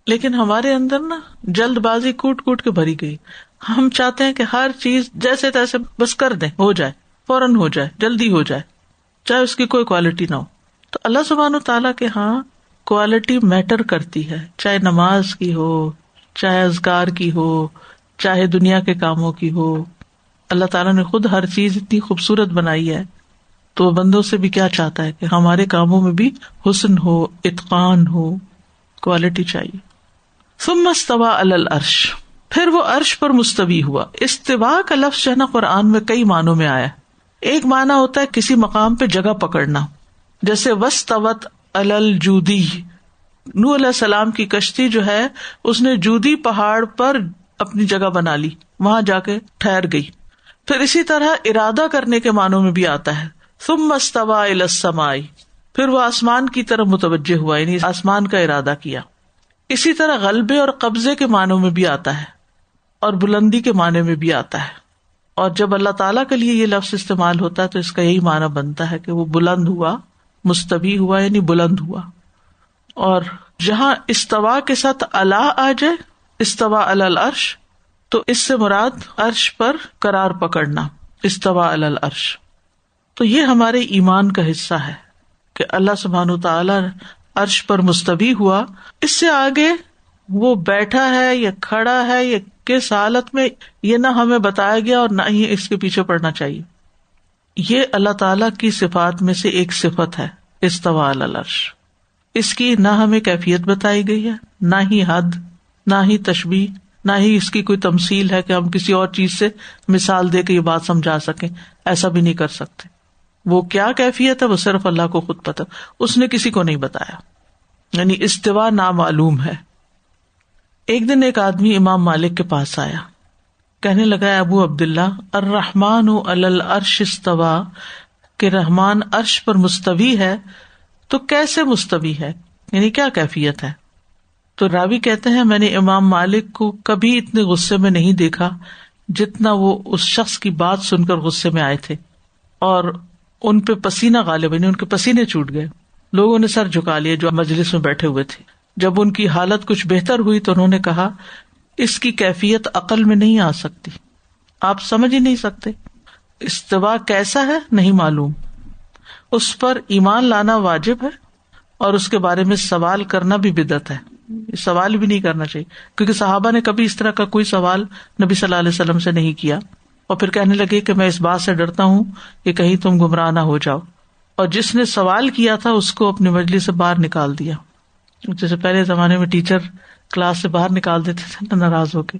لیکن ہمارے اندر نا جلد بازی کوٹ کوٹ کے بھری گئی، ہم چاہتے ہیں کہ ہر چیز جیسے تیسے بس کر دیں، ہو جائے، فوراً ہو جائے، جلدی ہو جائے، چاہے اس کی کوئی کوالٹی نہ ہو۔ تو اللہ سبحانہ تعالیٰ کے ہاں کوالٹی میٹر کرتی ہے، چاہے نماز کی ہو، چاہے اذکار کی ہو، چاہے دنیا کے کاموں کی ہو۔ اللہ تعالیٰ نے خود ہر چیز اتنی خوبصورت بنائی ہے، تو وہ بندوں سے بھی کیا چاہتا ہے کہ ہمارے کاموں میں بھی حسن ہو، اتقان ہو، کوالٹی چاہیے۔ ثم استوى علی العرش، پھر وہ عرش پر مستوی ہوا۔ استوا کا لفظ جو ہے نا قرآن میں کئی معنوں میں آیا ہے۔ ایک معنی ہوتا ہے کسی مقام پہ جگہ پکڑنا، جیسے واستوت علی الجودی، نوح علیہ السلام کی کشتی جو ہے اس نے جودی پہاڑ پر اپنی جگہ بنا لی، وہاں جا کے ٹھہر گئی۔ پھر اسی طرح ارادہ کرنے کے معنوں میں بھی آتا ہے، ثم استوى الی السماء، پھر وہ آسمان کی طرف متوجہ ہوا، یعنی آسمان کا ارادہ کیا۔ اسی طرح غلبے اور قبضے کے معنوں میں بھی آتا ہے اور بلندی کے معنی میں بھی آتا ہے، اور جب اللہ تعالیٰ کے لیے یہ لفظ استعمال ہوتا ہے تو اس کا یہی معنی بنتا ہے کہ وہ بلند ہوا، مستوی ہوا یعنی بلند ہوا۔ اور جہاں استوا کے ساتھ اعلیٰ آ جائے، استوا علی العرش، تو اس سے مراد عرش پر قرار پکڑنا، استوا علی العرش۔ تو یہ ہمارے ایمان کا حصہ ہے کہ اللہ سبحانہ وتعالیٰ عرش پر مستوی ہوا۔ اس سے آگے وہ بیٹھا ہے یا کھڑا ہے یا کس حالت میں، یہ نہ ہمیں بتایا گیا اور نہ ہی اس کے پیچھے پڑنا چاہیے۔ یہ اللہ تعالیٰ کی صفات میں سے ایک صفت ہے، استوا علی العرش۔ اس کی نہ ہمیں کیفیت بتائی گئی ہے، نہ ہی حد، نہ ہی تشبیہ، نہ ہی اس کی کوئی تمثیل ہے کہ ہم کسی اور چیز سے مثال دے کے یہ بات سمجھا سکیں، ایسا بھی نہیں کر سکتے۔ وہ کیا کیفیت ہے وہ صرف اللہ کو خود پتہ، اس نے کسی کو نہیں بتایا، یعنی استوا نامعلوم ہے۔ ایک دن ایک آدمی امام مالک کے پاس آیا، کہنے لگا ابو عبداللہ الرحمن علی العرش استوا، کہ رحمان عرش پر مستوی ہے، تو کیسے مستوی ہے، یعنی کیا کیفیت ہے؟ تو راوی کہتے ہیں میں نے امام مالک کو کبھی اتنے غصے میں نہیں دیکھا جتنا وہ اس شخص کی بات سن کر غصے میں آئے تھے، اور ان پہ پسینہ غالب، یعنی ان کے پسینے چھوٹ گئے. لوگوں نے سر جھکا لیے جو مجلس میں بیٹھے ہوئے تھے. جب ان کی حالت کچھ بہتر ہوئی تو انہوں نے کہا اس کی کیفیت عقل میں نہیں آ سکتی، آپ سمجھ ہی نہیں سکتے. استوا کیسا ہے نہیں معلوم، اس پر ایمان لانا واجب ہے، اور اس کے بارے میں سوال کرنا بھی بدعت ہے. سوال بھی نہیں کرنا چاہیے، کیونکہ صحابہ نے کبھی اس طرح کا کوئی سوال نبی صلی اللہ علیہ وسلم سے نہیں کیا، اور پھر کہنے لگے کہ میں اس بات سے ڈرتا ہوں کہ کہیں تم گمراہ نہ ہو جاؤ. اور جس نے سوال کیا تھا اس کو اپنی مجلس سے باہر نکال دیا، جیسے پہلے زمانے میں ٹیچر کلاس سے باہر نکال دیتے تھے نا ناراض ہو کے.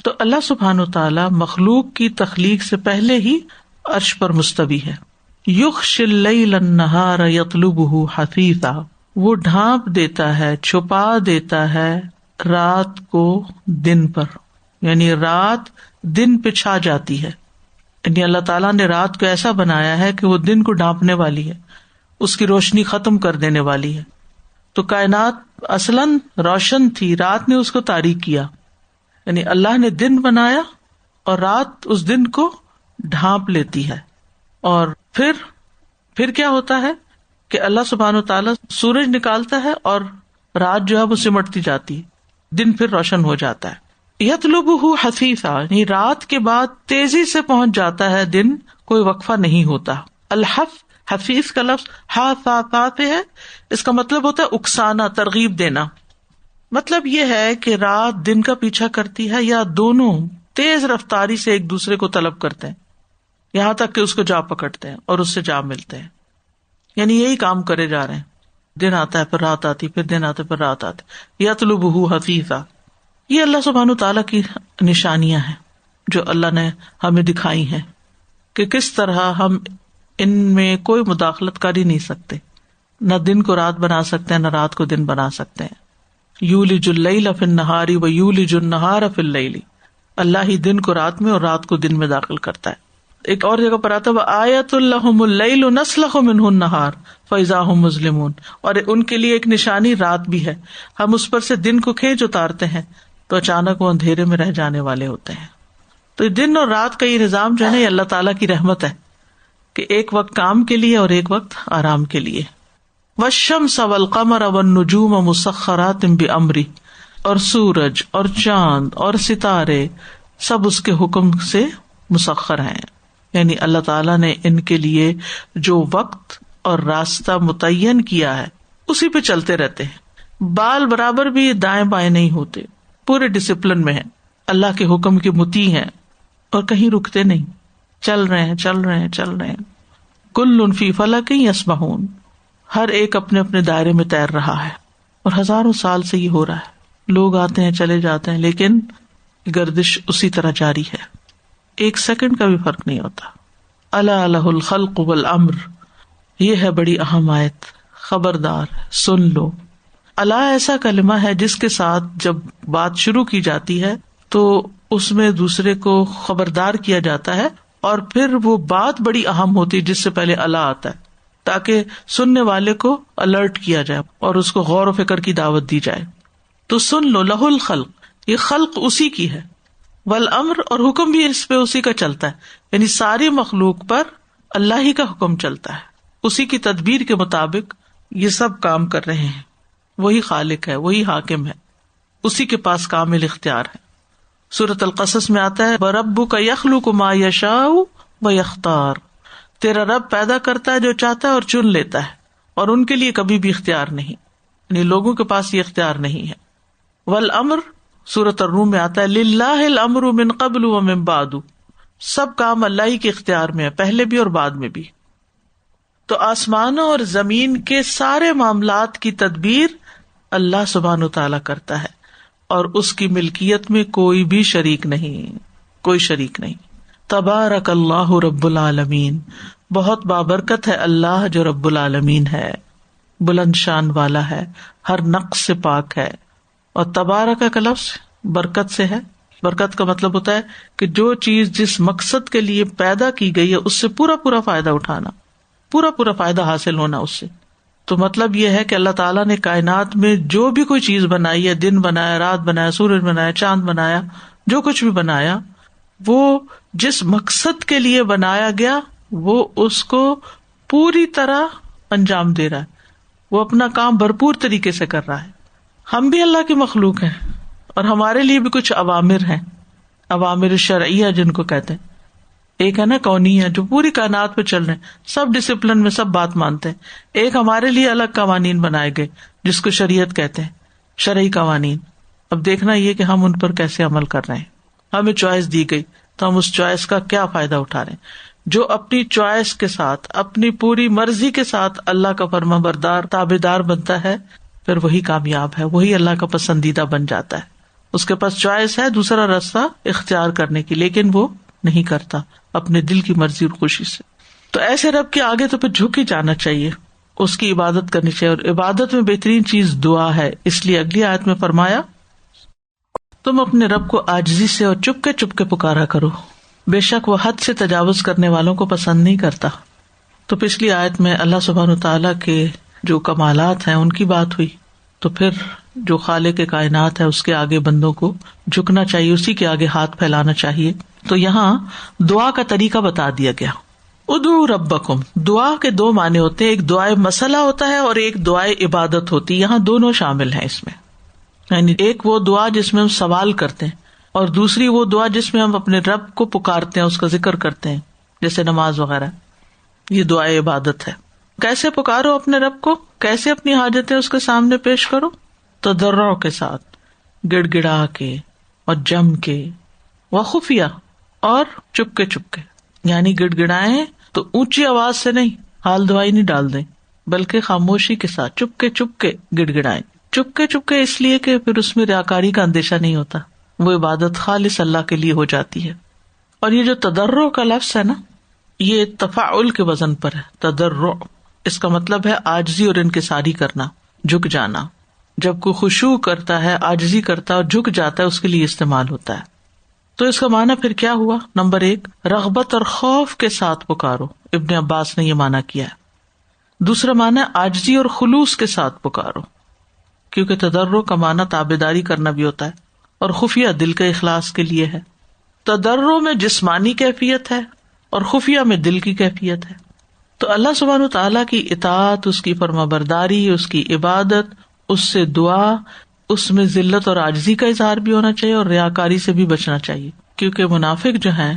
تو اللہ سبحانہ وتعالی مخلوق کی تخلیق سے پہلے ہی عرش پر مستوی ہے. یغشی اللیل النہار یطلبہ حثیثا، وہ ڈھانپ دیتا ہے، چھپا دیتا ہے رات کو دن پر، یعنی رات دن پہ چھا جاتی ہے. یعنی اللہ تعالیٰ نے رات کو ایسا بنایا ہے کہ وہ دن کو ڈھانپنے والی ہے، اس کی روشنی ختم کر دینے والی ہے. تو کائنات اصلاً روشن تھی، رات نے اس کو تاریک کیا. یعنی اللہ نے دن بنایا اور رات اس دن کو ڈھانپ لیتی ہے. اور پھر کیا ہوتا ہے کہ اللہ سبحانہ وتعالیٰ سورج نکالتا ہے اور رات جو ہے وہ سمٹتی جاتی ہے، دن پھر روشن ہو جاتا ہے. یطلبہ حثیثا، یعنی رات کے بعد تیزی سے پہنچ جاتا ہے دن، کوئی وقفہ نہیں ہوتا. الحث، حفیظ کا لفظ ہا سا تا سے ہے، اس کا مطلب ہوتا ہے اکسانا، ترغیب دینا. مطلب یہ ہے کہ رات دن کا پیچھا کرتی ہے یا دونوں تیز رفتاری سے ایک دوسرے کو طلب کرتے ہیں، یہاں تک کہ اس کو جا پکڑتے ہیں اور اس سے جا ملتے ہیں. یعنی یہی کام کرے جا رہے ہیں، دن آتا ہے پھر رات آتی، پھر دن آتا ہے پھر رات آتی. یطلبہ حثیثا، یہ اللہ سبحانہ تعالیٰ کی نشانیاں ہیں جو اللہ نے ہمیں دکھائی ہیں کہ کس طرح ہم ان میں کوئی مداخلت کر ہی نہیں سکتے. نہ دن کو رات بنا سکتے ہیں، نہ رات کو دن بنا سکتے ہیں. یولج اللیل فی النہار ویولج النہار فی اللیل، اللہ ہی دن کو رات میں اور رات کو دن میں داخل کرتا ہے. ایک اور جگہ پر آتا ہے وآیۃ لہم اللیل نسلخ منہ النہار فاذا ہم مظلمون، اور ان کے لیے ایک نشانی رات بھی ہے، ہم اس پر سے دن کو کھینچ اتارتے ہیں تو اچانک وہ اندھیرے میں رہ جانے والے ہوتے ہیں. تو دن اور رات کا یہ نظام جو ہے نا، یہ اللہ تعالیٰ کی رحمت ہے کہ ایک وقت کام کے لیے اور ایک وقت آرام کے لیے. والشمس والقمر والنجوم مسخرات بامرہ، اور سورج اور چاند اور ستارے سب اس کے حکم سے مسخر ہیں. یعنی اللہ تعالیٰ نے ان کے لیے جو وقت اور راستہ متعین کیا ہے اسی پہ چلتے رہتے ہیں. بال برابر بھی دائیں بائیں نہیں ہوتے، پورے ڈسپلن میں ہیں، اللہ کے حکم کے مطیع ہیں اور کہیں رکتے نہیں، چل رہے ہیں چل رہے ہیں چل رہے ہیں. کل فی فلک یسبحون، ہر ایک اپنے اپنے دائرے میں تیر رہا ہے. اور ہزاروں سال سے یہ ہو رہا ہے، لوگ آتے ہیں چلے جاتے ہیں لیکن گردش اسی طرح جاری ہے، ایک سیکنڈ کا بھی فرق نہیں ہوتا. الا لہ الخلق والامر، یہ ہے بڑی اہم آیت، خبردار سن لو. الا ایسا کلمہ ہے جس کے ساتھ جب بات شروع کی جاتی ہے تو اس میں دوسرے کو خبردار کیا جاتا ہے، اور پھر وہ بات بڑی اہم ہوتی ہے جس سے پہلے الا آتا ہے، تاکہ سننے والے کو الرٹ کیا جائے اور اس کو غور و فکر کی دعوت دی جائے. تو سن لو، لہ الخلق، یہ خلق اسی کی ہے، والامر، اور حکم بھی اس پہ اسی کا چلتا ہے. یعنی ساری مخلوق پر اللہ ہی کا حکم چلتا ہے، اسی کی تدبیر کے مطابق یہ سب کام کر رہے ہیں. وہی خالق ہے، وہی حاکم ہے، اسی کے پاس کامل اختیار ہے. سورۃ القصص میں آتا ہے وَرَبُّكَ يَخْلُقُ مَا يَشَاءُ وَيَخْتَارُ، تیرا رب پیدا کرتا ہے جو چاہتا ہے اور چن لیتا ہے، اور ان کے لیے کبھی بھی اختیار نہیں، یعنی لوگوں کے پاس یہ اختیار نہیں ہے. والامر، سورۃ الروم میں آتا ہے للہ الامر من قبل ومن بعد، سب کام اللہ ہی کے اختیار میں ہے، پہلے بھی اور بعد میں بھی. تو آسمانوں اور زمین کے سارے معاملات کی تدبیر اللہ سبحانہ و تعالیٰ کرتا ہے، اور اس کی ملکیت میں کوئی بھی شریک نہیں، کوئی شریک نہیں. تبارک اللہ رب العالمین، بہت بابرکت ہے اللہ جو رب العالمین ہے، بلند شان والا ہے، ہر نقص سے پاک ہے. اور تبارک کا لفظ برکت سے ہے. برکت کا مطلب ہوتا ہے کہ جو چیز جس مقصد کے لیے پیدا کی گئی ہے اس سے پورا پورا فائدہ اٹھانا، پورا پورا فائدہ حاصل ہونا اس سے. تو مطلب یہ ہے کہ اللہ تعالیٰ نے کائنات میں جو بھی کوئی چیز بنائی ہے، دن بنایا، رات بنایا، سورج بنایا، چاند بنایا، جو کچھ بھی بنایا، وہ جس مقصد کے لیے بنایا گیا وہ اس کو پوری طرح انجام دے رہا ہے، وہ اپنا کام بھرپور طریقے سے کر رہا ہے. ہم بھی اللہ کی مخلوق ہیں اور ہمارے لیے بھی کچھ اوامر ہیں، اوامر شرعیہ جن کو کہتے ہیں. ایک ہے نا کونی ہے جو پوری کائنات پہ چل رہے ہیں، سب ڈسپلن میں سب بات مانتے ہیں. ایک ہمارے لیے الگ قوانین بنائے گئے جس کو شریعت کہتے ہیں، شرعی قوانین. اب دیکھنا یہ کہ ہم ان پر کیسے عمل کر رہے ہیں. ہمیں چوائس دی گئی تو ہم اس چوائس کا کیا فائدہ اٹھا رہے ہیں. جو اپنی چوائس کے ساتھ، اپنی پوری مرضی کے ساتھ اللہ کا فرما بردار تابعدار بنتا ہے، پھر وہی کامیاب ہے، وہی اللہ کا پسندیدہ بن جاتا ہے. اس کے پاس چوائس ہے دوسرا راستہ اختیار کرنے کی، لیکن وہ نہیں کرتا اپنے دل کی مرضی اور خوشی سے. تو ایسے رب کے آگے تو پھر جھک ہی جانا چاہیے، اس کی عبادت کرنی چاہیے. اور عبادت میں بہترین چیز دعا ہے. اس لیے اگلی آیت میں فرمایا تم اپنے رب کو عاجزی سے اور چپ کے پکارا کرو، بے شک وہ حد سے تجاوز کرنے والوں کو پسند نہیں کرتا. تو پچھلی آیت میں اللہ سبحانہ وتعالیٰ کے جو کمالات ہیں ان کی بات ہوئی، تو پھر جو خالق کائنات ہے اس کے آگے بندوں کو جھکنا چاہیے، اسی کے آگے ہاتھ پھیلانا چاہیے. تو یہاں دعا کا طریقہ بتا دیا گیا. ادعوا ربکم، دعا کے دو معنی ہوتے ہیں، ایک دعائے مسئلہ ہوتا ہے اور ایک دعائے عبادت ہوتی ہے. یہاں دونوں شامل ہیں اس میں، یعنی ایک وہ دعا جس میں ہم سوال کرتے ہیں اور دوسری وہ دعا جس میں ہم اپنے رب کو پکارتے ہیں، اس کا ذکر کرتے ہیں، جیسے نماز وغیرہ. یہ دعائے عبادت ہے. کیسے پکارو اپنے رب کو، کیسے اپنی حاجتیں اس کے سامنے پیش کرو؟ تضرع کے ساتھ، گڑ گڑا کے اور جم کے، وخفیہ اور چپ کے. یعنی گڑ گڑائیں تو اونچی آواز سے نہیں، حال دعائی نہیں ڈال دیں، بلکہ خاموشی کے ساتھ چپ کے گڑ گڑائیں. چپ کے اس لیے کہ پھر اس میں ریاکاری کا اندیشہ نہیں ہوتا، وہ عبادت خالص اللہ کے لیے ہو جاتی ہے. اور یہ جو تضرع کا لفظ ہے نا، یہ تفاعل کے وزن پر ہے. تضرع اس کا مطلب ہے عاجزی اور انکساری کرنا، جھک جانا. جب کوئی خشوع کرتا ہے، عاجزی کرتا ہے اور جھک جاتا ہے، اس کے لیے استعمال ہوتا ہے. تو اس کا معنی پھر کیا ہوا؟ نمبر 1، رغبت اور خوف کے ساتھ پکارو. ابن عباس نے یہ معنی کیا ہے. دوسرا معنی عاجزی اور خلوص کے ساتھ پکارو، کیونکہ تضرع کا معنی تابعداری کرنا بھی ہوتا ہے اور خفیہ دل کے اخلاص کے لیے ہے. تضرع میں جسمانی کیفیت ہے اور خفیہ میں دل کی کیفیت ہے. تو اللہ سبحانہ وتعالیٰ کی اطاعت، اس کی فرما برداری، اس کی عبادت، اس سے دعا، اس میں ذلت اور عاجزی کا اظہار بھی ہونا چاہیے اور ریاکاری سے بھی بچنا چاہیے. کیونکہ منافق جو ہیں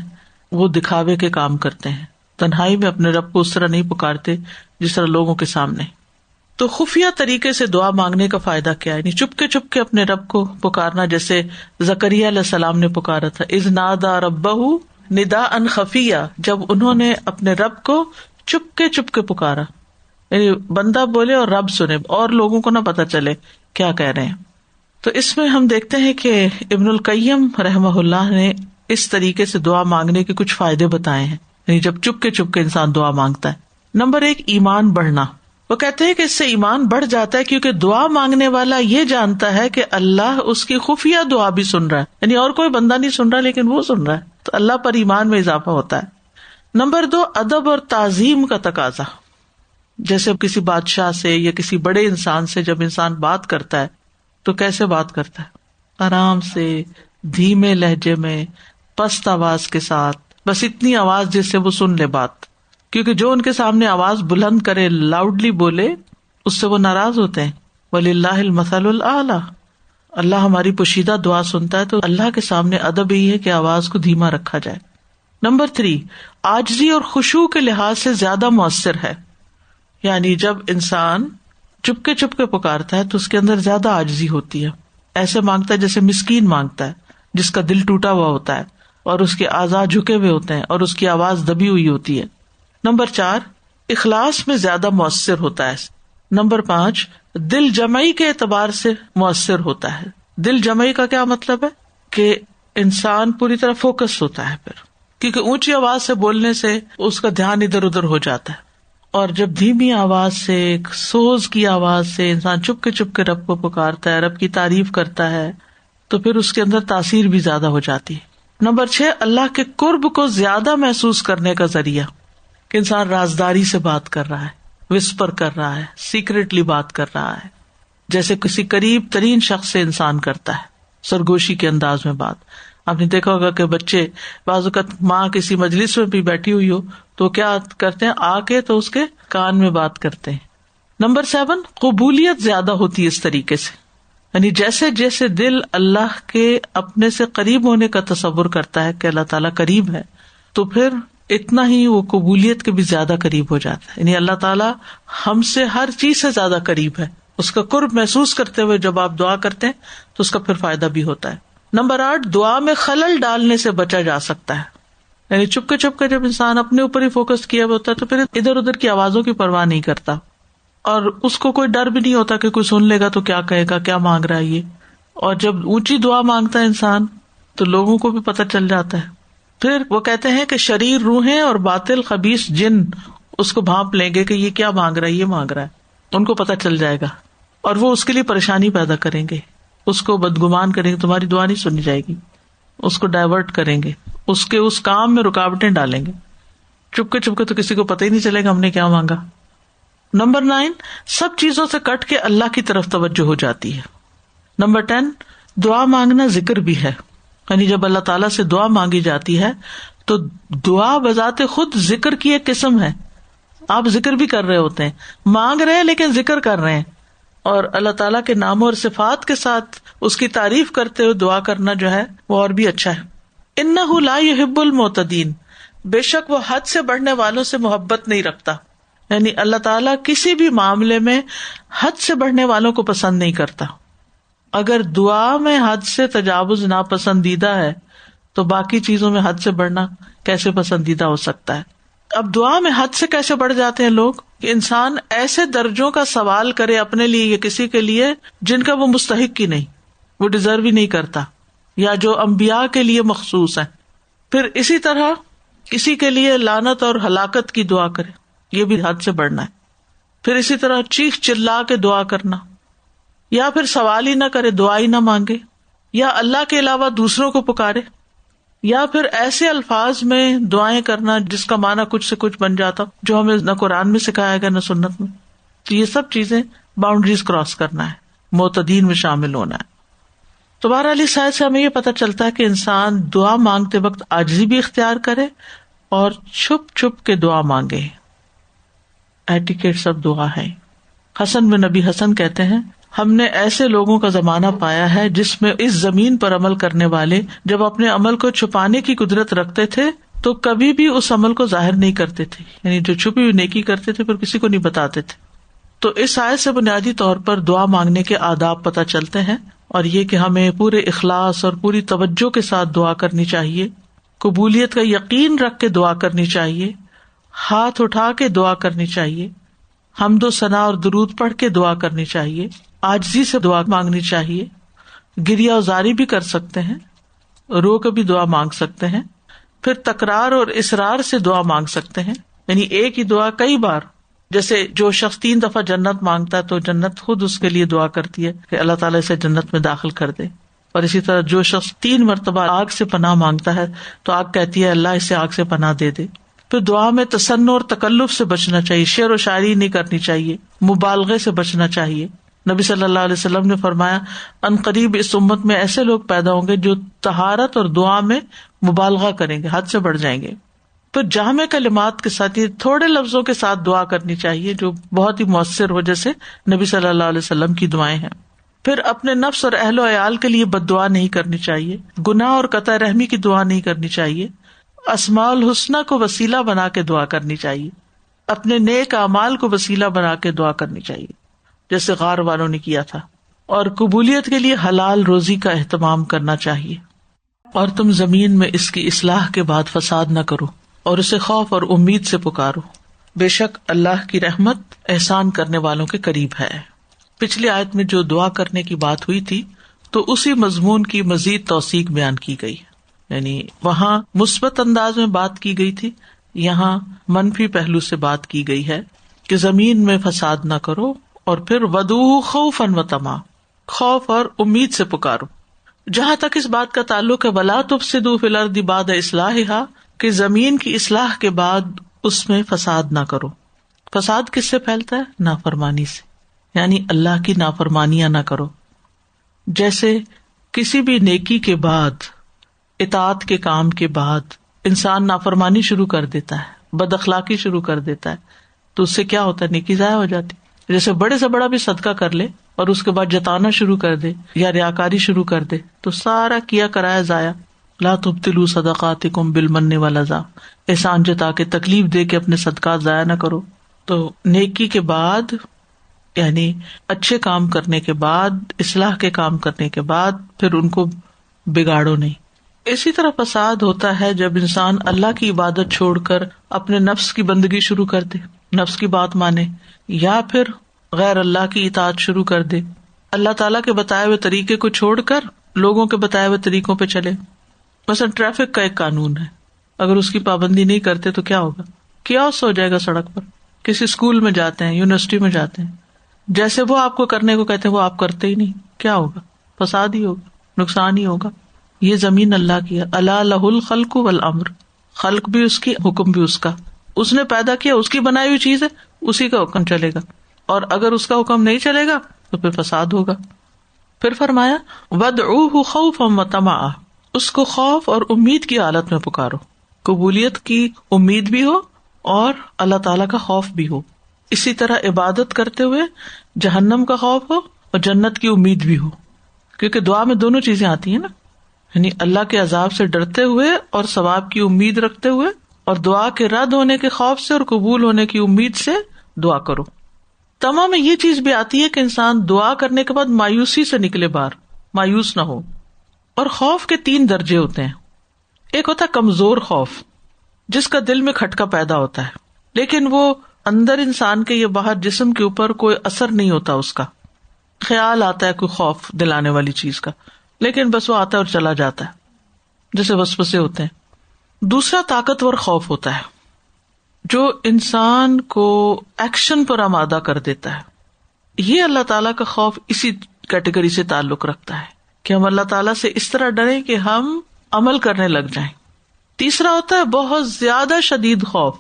وہ دکھاوے کے کام کرتے ہیں، تنہائی میں اپنے رب کو اس طرح نہیں پکارتے جس طرح لوگوں کے سامنے. تو خفیہ طریقے سے دعا مانگنے کا فائدہ کیا ہے؟ یعنی چپ کے اپنے رب کو پکارنا، جیسے زکریا علیہ السلام نے پکارا تھا، اذ نادى ربہ نداء خفیہ، جب انہوں نے اپنے رب کو چپ کے پکارا. یعنی بندہ بولے اور رب سنے اور لوگوں کو نہ پتا چلے کیا کہہ رہے ہیں. تو اس میں ہم دیکھتے ہیں کہ ابن القیم رحمہ اللہ نے اس طریقے سے دعا مانگنے کے کچھ فائدے بتائے ہیں، یعنی جب چپ کے انسان دعا مانگتا ہے. نمبر 1، ایمان بڑھنا. وہ کہتے ہیں کہ اس سے ایمان بڑھ جاتا ہے، کیونکہ دعا مانگنے والا یہ جانتا ہے کہ اللہ اس کی خفیہ دعا بھی سن رہا ہے، یعنی اور کوئی بندہ نہیں سن رہا لیکن وہ سن رہا ہے. تو اللہ پر ایمان میں اضافہ ہوتا ہے. نمبر 2، ادب اور تعظیم کا تقاضا. جیسے کسی بادشاہ سے یا کسی بڑے انسان سے جب انسان بات کرتا ہے تو کیسے بات کرتا ہے؟ آرام سے، دھیمے لہجے میں، پست آواز کے ساتھ، بس اتنی آواز جس سے وہ سن لے بات. کیونکہ جو ان کے سامنے آواز بلند کرے، لاؤڈلی بولے، اس سے وہ ناراض ہوتے ہیں. وَلِلَّهِ الْمَثَلُ الْأَعْلَى، اللہ ہماری پوشیدہ دعا سنتا ہے. تو اللہ کے سامنے ادب یہی ہے کہ آواز کو دھیما رکھا جائے. نمبر 3، عاجزی اور خشوع کے لحاظ سے زیادہ مؤثر ہے. یعنی جب انسان چپ کے پکارتا ہے تو اس کے اندر زیادہ عاجزی ہوتی ہے. ایسے مانگتا ہے جیسے مسکین مانگتا ہے، جس کا دل ٹوٹا ہوا ہوتا ہے اور اس کے اعضاء جھکے ہوئے ہوتے ہیں اور اس کی آواز دبی ہوئی ہوتی ہے. نمبر 4، اخلاص میں زیادہ مؤثر ہوتا ہے. نمبر 5، دل جمعی کے اعتبار سے مؤثر ہوتا ہے. دل جمعی کا کیا مطلب ہے؟ کہ انسان پوری طرح فوکس ہوتا ہے پھر، کیونکہ اونچی آواز سے بولنے سے اس کا دھیان ادھر ادھر ہو جاتا ہے. اور جب دھیمی آواز سے، سوز کی آواز سے انسان چپ کے رب کو پکارتا ہے، رب کی تعریف کرتا ہے، تو پھر اس کے اندر تاثیر بھی زیادہ ہو جاتی ہے. نمبر 6، اللہ کے قرب کو زیادہ محسوس کرنے کا ذریعہ، کہ انسان رازداری سے بات کر رہا ہے، وسپر کر رہا ہے، سیکریٹلی بات کر رہا ہے، جیسے کسی قریب ترین شخص سے انسان کرتا ہے، سرگوشی کے انداز میں بات. آپ نے دیکھا ہوگا کہ بچے بعض اوقات ماں کسی مجلس میں بھی بیٹھی ہوئی ہو تو کیا کرتے ہیں، آ کے تو اس کے کان میں بات کرتے ہیں. نمبر 7، قبولیت زیادہ ہوتی ہے اس طریقے سے، یعنی جیسے جیسے دل اللہ کے اپنے سے قریب ہونے کا تصور کرتا ہے کہ اللہ تعالیٰ قریب ہے، تو پھر اتنا ہی وہ قبولیت کے بھی زیادہ قریب ہو جاتا ہے. یعنی اللہ تعالیٰ ہم سے ہر چیز سے زیادہ قریب ہے. اس کا قرب محسوس کرتے ہوئے جب آپ دعا کرتے ہیں تو اس کا پھر فائدہ بھی ہوتا ہے. نمبر 8، دعا میں خلل ڈالنے سے بچا جا سکتا ہے. یعنی چپ کے جب انسان اپنے اوپر ہی فوکس کیا ہوا ہوتا ہے تو پھر ادھر ادھر کی آوازوں کی پرواہ نہیں کرتا، اور اس کو کوئی ڈر بھی نہیں ہوتا کہ کوئی سن لے گا تو کیا کہے گا، کیا مانگ رہا ہے یہ. اور جب اونچی دعا مانگتا ہے انسان تو لوگوں کو بھی پتہ چل جاتا ہے. پھر وہ کہتے ہیں کہ شریر روحیں اور باطل خبیث جن اس کو بھانپ لیں گے کہ یہ کیا مانگ رہا ہے، یہ مانگ رہا ہے. ان کو پتہ چل جائے گا اور وہ اس کے لیے پریشانی پیدا کریں گے، اس کو بدگمان کریں گے، تمہاری دعا نہیں سنی جائے گی، اس کو ڈائیورٹ کریں گے، اس کے اس کام میں رکاوٹیں ڈالیں گے. چپ کے تو کسی کو پتہ ہی نہیں چلے گا ہم نے کیا مانگا. نمبر 9، سب چیزوں سے کٹ کے اللہ کی طرف توجہ ہو جاتی ہے. نمبر 10، دعا مانگنا ذکر بھی ہے. یعنی جب اللہ تعالیٰ سے دعا مانگی جاتی ہے تو دعا بذات خود ذکر کی ایک قسم ہے. آپ ذکر بھی کر رہے ہوتے ہیں، مانگ رہے ہیں لیکن ذکر کر رہے ہیں. اور اللہ تعالیٰ کے ناموں اور صفات کے ساتھ اس کی تعریف کرتے ہوئے دعا کرنا جو ہے وہ اور بھی اچھا ہے. انہ لا یحب المعتدین، بے شک وہ حد سے بڑھنے والوں سے محبت نہیں رکھتا. یعنی اللہ تعالیٰ کسی بھی معاملے میں حد سے بڑھنے والوں کو پسند نہیں کرتا. اگر دعا میں حد سے تجاوز ناپسندیدہ ہے تو باقی چیزوں میں حد سے بڑھنا کیسے پسندیدہ ہو سکتا ہے. اب دعا میں حد سے کیسے بڑھ جاتے ہیں لوگ کہ انسان ایسے درجوں کا سوال کرے اپنے لیے یا کسی کے لیے جن کا وہ مستحق ہی نہیں، وہ ڈیزرو ہی نہیں کرتا، یا جو انبیاء کے لیے مخصوص ہیں. پھر اسی طرح کسی کے لیے لعنت اور ہلاکت کی دعا کرے، یہ بھی حد سے بڑھنا ہے. پھر اسی طرح چیخ چلا کے دعا کرنا، یا پھر سوال ہی نہ کرے، دعا ہی نہ مانگے، یا اللہ کے علاوہ دوسروں کو پکارے، یا پھر ایسے الفاظ میں دعائیں کرنا جس کا معنی کچھ سے کچھ بن جاتا جو ہمیں نہ قرآن میں سکھایا گیا نہ سنت میں. تو یہ سب چیزیں باؤنڈریز کراس کرنا ہے، معتدین میں شامل ہونا ہے. تو بہرحال اس آیت سے ہمیں یہ پتہ چلتا ہے کہ انسان دعا مانگتے وقت عاجزی بھی اختیار کرے اور چھپ چھپ کے دعا مانگے. ایٹیکیٹس آف دعا ہے. حسن بن نبی حسن کہتے ہیں، ہم نے ایسے لوگوں کا زمانہ پایا ہے جس میں اس زمین پر عمل کرنے والے جب اپنے عمل کو چھپانے کی قدرت رکھتے تھے تو کبھی بھی اس عمل کو ظاہر نہیں کرتے تھے. یعنی جو چھپی ہوئی نیکی کرتے تھے پھر کسی کو نہیں بتاتے تھے. تو اس آیت سے بنیادی طور پر دعا مانگنے کے آداب پتہ چلتے ہیں، اور یہ کہ ہمیں پورے اخلاص اور پوری توجہ کے ساتھ دعا کرنی چاہیے، قبولیت کا یقین رکھ کے دعا کرنی چاہیے، ہاتھ اٹھا کے دعا کرنی چاہیے، حمد و ثنا اور درود پڑھ کے دعا کرنی چاہیے، عاجزی سے دعا مانگنی چاہیے، گریہ وزاری بھی کر سکتے ہیں، رو کے بھی دعا مانگ سکتے ہیں، پھر تکرار اور اصرار سے دعا مانگ سکتے ہیں. یعنی ایک ہی دعا کئی بار، جیسے جو شخص 3 دفعہ جنت مانگتا ہے تو جنت خود اس کے لیے دعا کرتی ہے کہ اللہ تعالیٰ اسے جنت میں داخل کر دے. اور اسی طرح جو شخص 3 مرتبہ آگ سے پناہ مانگتا ہے تو آگ کہتی ہے اللہ اسے آگ سے پناہ دے دے. پھر دعا میں تصنع اور تکلف سے بچنا چاہیے، شعر و شاعری نہیں کرنی چاہیے، مبالغے سے بچنا چاہیے. نبی صلی اللہ علیہ وسلم نے فرمایا ان قریب اس امت میں ایسے لوگ پیدا ہوں گے جو طہارت اور دعا میں مبالغہ کریں گے، حد سے بڑھ جائیں گے. پھر جامع کلمات کے ساتھ، تھوڑے لفظوں کے ساتھ دعا کرنی چاہیے جو بہت ہی مؤثر ہو، جیسے نبی صلی اللہ علیہ وسلم کی دعائیں ہیں. پھر اپنے نفس اور اہل و عیال کے لیے بد دعا نہیں کرنی چاہیے، گناہ اور قطع رحمی کی دعا نہیں کرنی چاہیے، اسماء الحسنی کو وسیلہ بنا کے دعا کرنی چاہیے، اپنے نیک اعمال کو وسیلہ بنا کے دعا کرنی چاہیے جیسے غار والوں نے کیا تھا. اور قبولیت کے لیے حلال روزی کا اہتمام کرنا چاہیے. اور تم زمین میں اس کی اصلاح کے بعد فساد نہ کرو اور اسے خوف اور امید سے پکارو، بے شک اللہ کی رحمت احسان کرنے والوں کے قریب ہے. پچھلی آیت میں جو دعا کرنے کی بات ہوئی تھی تو اسی مضمون کی مزید توثیق بیان کی گئی. یعنی وہاں مثبت انداز میں بات کی گئی تھی، یہاں منفی پہلو سے بات کی گئی ہے کہ زمین میں فساد نہ کرو، اور پھر ودعوہ خوفا وطمعا، خوف اور امید سے پکارو. جہاں تک اس بات کا تعلق ہے ولا تفسدوا فی الارض بعد اصلاحها، کہ زمین کی اصلاح کے بعد اس میں فساد نہ کرو. فساد کس سے پھیلتا ہے؟ نافرمانی سے، یعنی اللہ کی نافرمانیاں نہ کرو. جیسے کسی بھی نیکی کے بعد، اطاعت کے کام کے بعد انسان نافرمانی شروع کر دیتا ہے، بد اخلاقی شروع کر دیتا ہے، تو اس سے کیا ہوتا ہے؟ نیکی ضائع ہو جاتی. جیسے بڑے سے بڑا بھی صدقہ کر لے اور اس کے بعد جتانا شروع کر دے یا ریاکاری شروع کر دے تو سارا کیا کرایا ضائع. لا تبطلوا صدقاتکم بالمن والاذی، احسان جتا کے تکلیف دے کے اپنے صدقات ضائع نہ کرو. تو نیکی کے بعد، یعنی اچھے کام کرنے کے بعد، اصلاح کے کام کرنے کے بعد پھر ان کو بگاڑو نہیں. اسی طرح فساد ہوتا ہے جب انسان اللہ کی عبادت چھوڑ کر اپنے نفس کی بندگی شروع کر دے، نفس کی بات مانے، یا پھر غیر اللہ کی اطاعت شروع کر دے، اللہ تعالیٰ کے بتائے ہوئے طریقے کو چھوڑ کر لوگوں کے بتائے ہوئے طریقوں پہ چلے. مثلا ٹریفک کا ایک قانون ہے، اگر اس کی پابندی نہیں کرتے تو کیا ہوگا؟ کیاس ہو جائے گا سڑک پر. کسی اسکول میں جاتے ہیں، یونیورسٹی میں جاتے ہیں، جیسے وہ آپ کو کرنے کو کہتے ہیں وہ آپ کرتے ہی نہیں، کیا ہوگا؟ فساد ہی ہوگا، نقصان ہی ہوگا. یہ زمین اللہ کی ہے. الا لہ الخلق والامر، خلق بھی اس کی، حکم بھی اس کا. اس نے پیدا کیا، اس کی بنائی ہوئی چیز ہے، اسی کا حکم چلے گا، اور اگر اس کا حکم نہیں چلے گا تو پھر فساد ہوگا. پھر فرمایا وادعوہ خوفا وطمعا، اس کو خوف اور امید کی حالت میں پکارو، قبولیت کی امید بھی ہو اور اللہ تعالیٰ کا خوف بھی ہو. اسی طرح عبادت کرتے ہوئے جہنم کا خوف ہو اور جنت کی امید بھی ہو، کیونکہ دعا میں دونوں چیزیں آتی ہیں نا، یعنی اللہ کے عذاب سے ڈرتے ہوئے اور ثواب کی امید رکھتے ہوئے، اور دعا کے رد ہونے کے خوف سے اور قبول ہونے کی امید سے دعا کرو. تمام میں یہ چیز بھی آتی ہے کہ انسان دعا کرنے کے بعد مایوسی سے نکلے باہر، مایوس نہ ہو. اور خوف کے 3 درجے ہوتے ہیں. ایک ہوتا ہے کمزور خوف، جس کا دل میں کھٹکا پیدا ہوتا ہے، لیکن وہ اندر انسان کے یا باہر جسم کے اوپر کوئی اثر نہیں ہوتا. اس کا خیال آتا ہے کوئی خوف دلانے والی چیز کا، لیکن بس وہ آتا ہے اور چلا جاتا ہے، جیسے وسوسے ہوتے ہیں. دوسرا طاقتور خوف ہوتا ہے جو انسان کو ایکشن پر آمادہ کر دیتا ہے. یہ اللہ تعالیٰ کا خوف اسی کیٹیگری سے تعلق رکھتا ہے کہ ہم اللہ تعالیٰ سے اس طرح ڈریں کہ ہم عمل کرنے لگ جائیں. تیسرا ہوتا ہے بہت زیادہ شدید خوف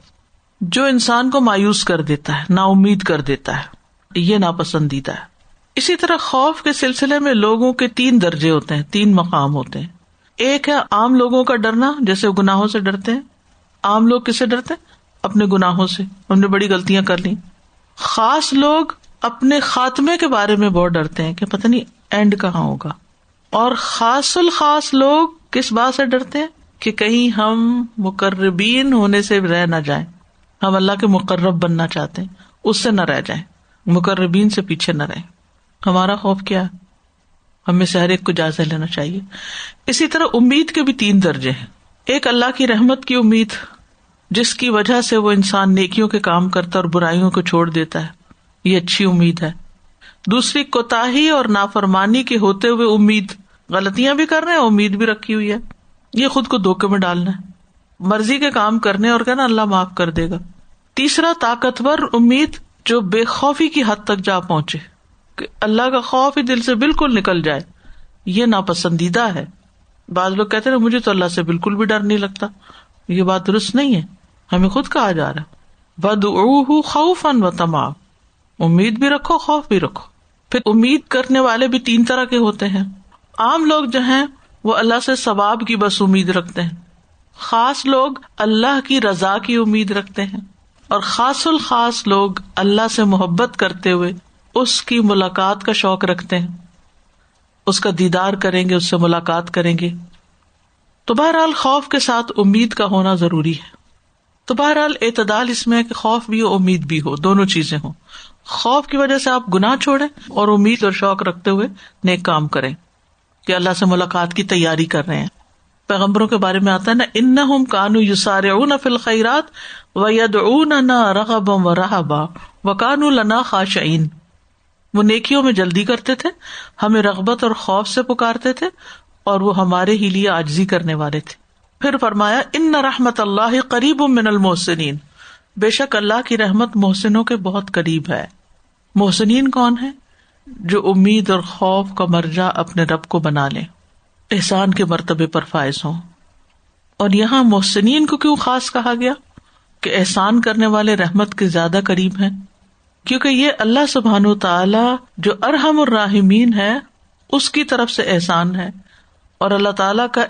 جو انسان کو مایوس کر دیتا ہے، نا امید کر دیتا ہے، یہ ناپسندیدہ ہے. اسی طرح خوف کے سلسلے میں لوگوں کے 3 درجے ہوتے ہیں، 3 مقام ہوتے ہیں. ایک ہے عام لوگوں کا ڈرنا، جیسے گناہوں سے ڈرتے ہیں. عام لوگ کس سے ڈرتے ہیں؟ اپنے گناہوں سے، انہوں نے بڑی غلطیاں کر لی. خاص لوگ اپنے خاتمے کے بارے میں بہت ڈرتے ہیں کہ پتہ نہیں اینڈ کہاں ہوگا. اور خاص الخاص لوگ کس بات سے ڈرتے ہیں؟ کہ کہیں ہم مقربین ہونے سے رہ نہ جائیں. ہم اللہ کے مقرب بننا چاہتے ہیں، اس سے نہ رہ جائیں، مقربین سے پیچھے نہ رہیں. ہمارا خوف کیا ہے؟ ہمیں سے ہر ایک کو جائزہ لینا چاہیے. اسی طرح امید کے بھی 3 درجے ہیں. ایک اللہ کی رحمت کی امید، جس کی وجہ سے وہ انسان نیکیوں کے کام کرتا اور برائیوں کو چھوڑ دیتا ہے، یہ اچھی امید ہے. دوسری کوتاہی اور نافرمانی کے ہوتے ہوئے امید، غلطیاں بھی کر رہے ہیں، امید بھی رکھی ہوئی ہے، یہ خود کو دھوکے میں ڈالنا ہے، مرضی کے کام کرنے اور کہنا اللہ معاف کر دے گا. تیسرا طاقتور امید جو بے خوفی کی حد تک جا پہنچے کہ اللہ کا خوف ہی دل سے بالکل نکل جائے، یہ ناپسندیدہ ہے. بعض لوگ کہتے ہیں مجھے تو اللہ سے بالکل بھی ڈر نہیں لگتا. یہ بات درست نہیں ہے، ہمیں خود کہا جا رہا ہے وَادْعُوهُ خَوْفًا وَطَمَعًا، امید بھی رکھو، خوف بھی رکھو. پھر امید کرنے والے بھی 3 طرح کے ہوتے ہیں. عام لوگ جو ہیں وہ اللہ سے ثواب کی بس امید رکھتے ہیں. خاص لوگ اللہ کی رضا کی امید رکھتے ہیں، اور خاص الخاص لوگ اللہ سے محبت کرتے ہوئے اس کی ملاقات کا شوق رکھتے ہیں، اس کا دیدار کریں گے، اس سے ملاقات کریں گے. تو بہرحال خوف کے ساتھ امید کا ہونا ضروری ہے. تو بہرحال اعتدال اس میں ہے کہ خوف بھی ہو، امید بھی ہو، دونوں چیزیں ہوں. خوف کی وجہ سے آپ گناہ چھوڑیں اور امید اور شوق رکھتے ہوئے نیک کام کریں کہ اللہ سے ملاقات کی تیاری کر رہے ہیں. پیغمبروں کے بارے میں آتا ہے نا، انہم کانوا یسارعون فی الخیرات ویدعوننا رغبا ورہبا وکانوا لنا خاشعین. وہ نیکیوں میں جلدی کرتے تھے، ہمیں رغبت اور خوف سے پکارتے تھے، اور وہ ہمارے ہی لیے عاجزی کرنے والے تھے. پھر فرمایا ان رحمت اللہ قریب من المحسنین، بے شک اللہ کی رحمت محسنوں کے بہت قریب ہے. محسنین کون ہے؟ جو امید اور خوف کا مرجع اپنے رب کو بنا لیں، احسان کے مرتبے پر فائز ہوں. اور یہاں محسنین کو کیوں خاص کہا گیا؟ کہ احسان کرنے والے رحمت کے زیادہ قریب ہیں، کیونکہ یہ اللہ سبحانہ وتعالی جو ارحم الراحمین ہے اس کی طرف سے احسان ہے، اور اللہ تعالیٰ کا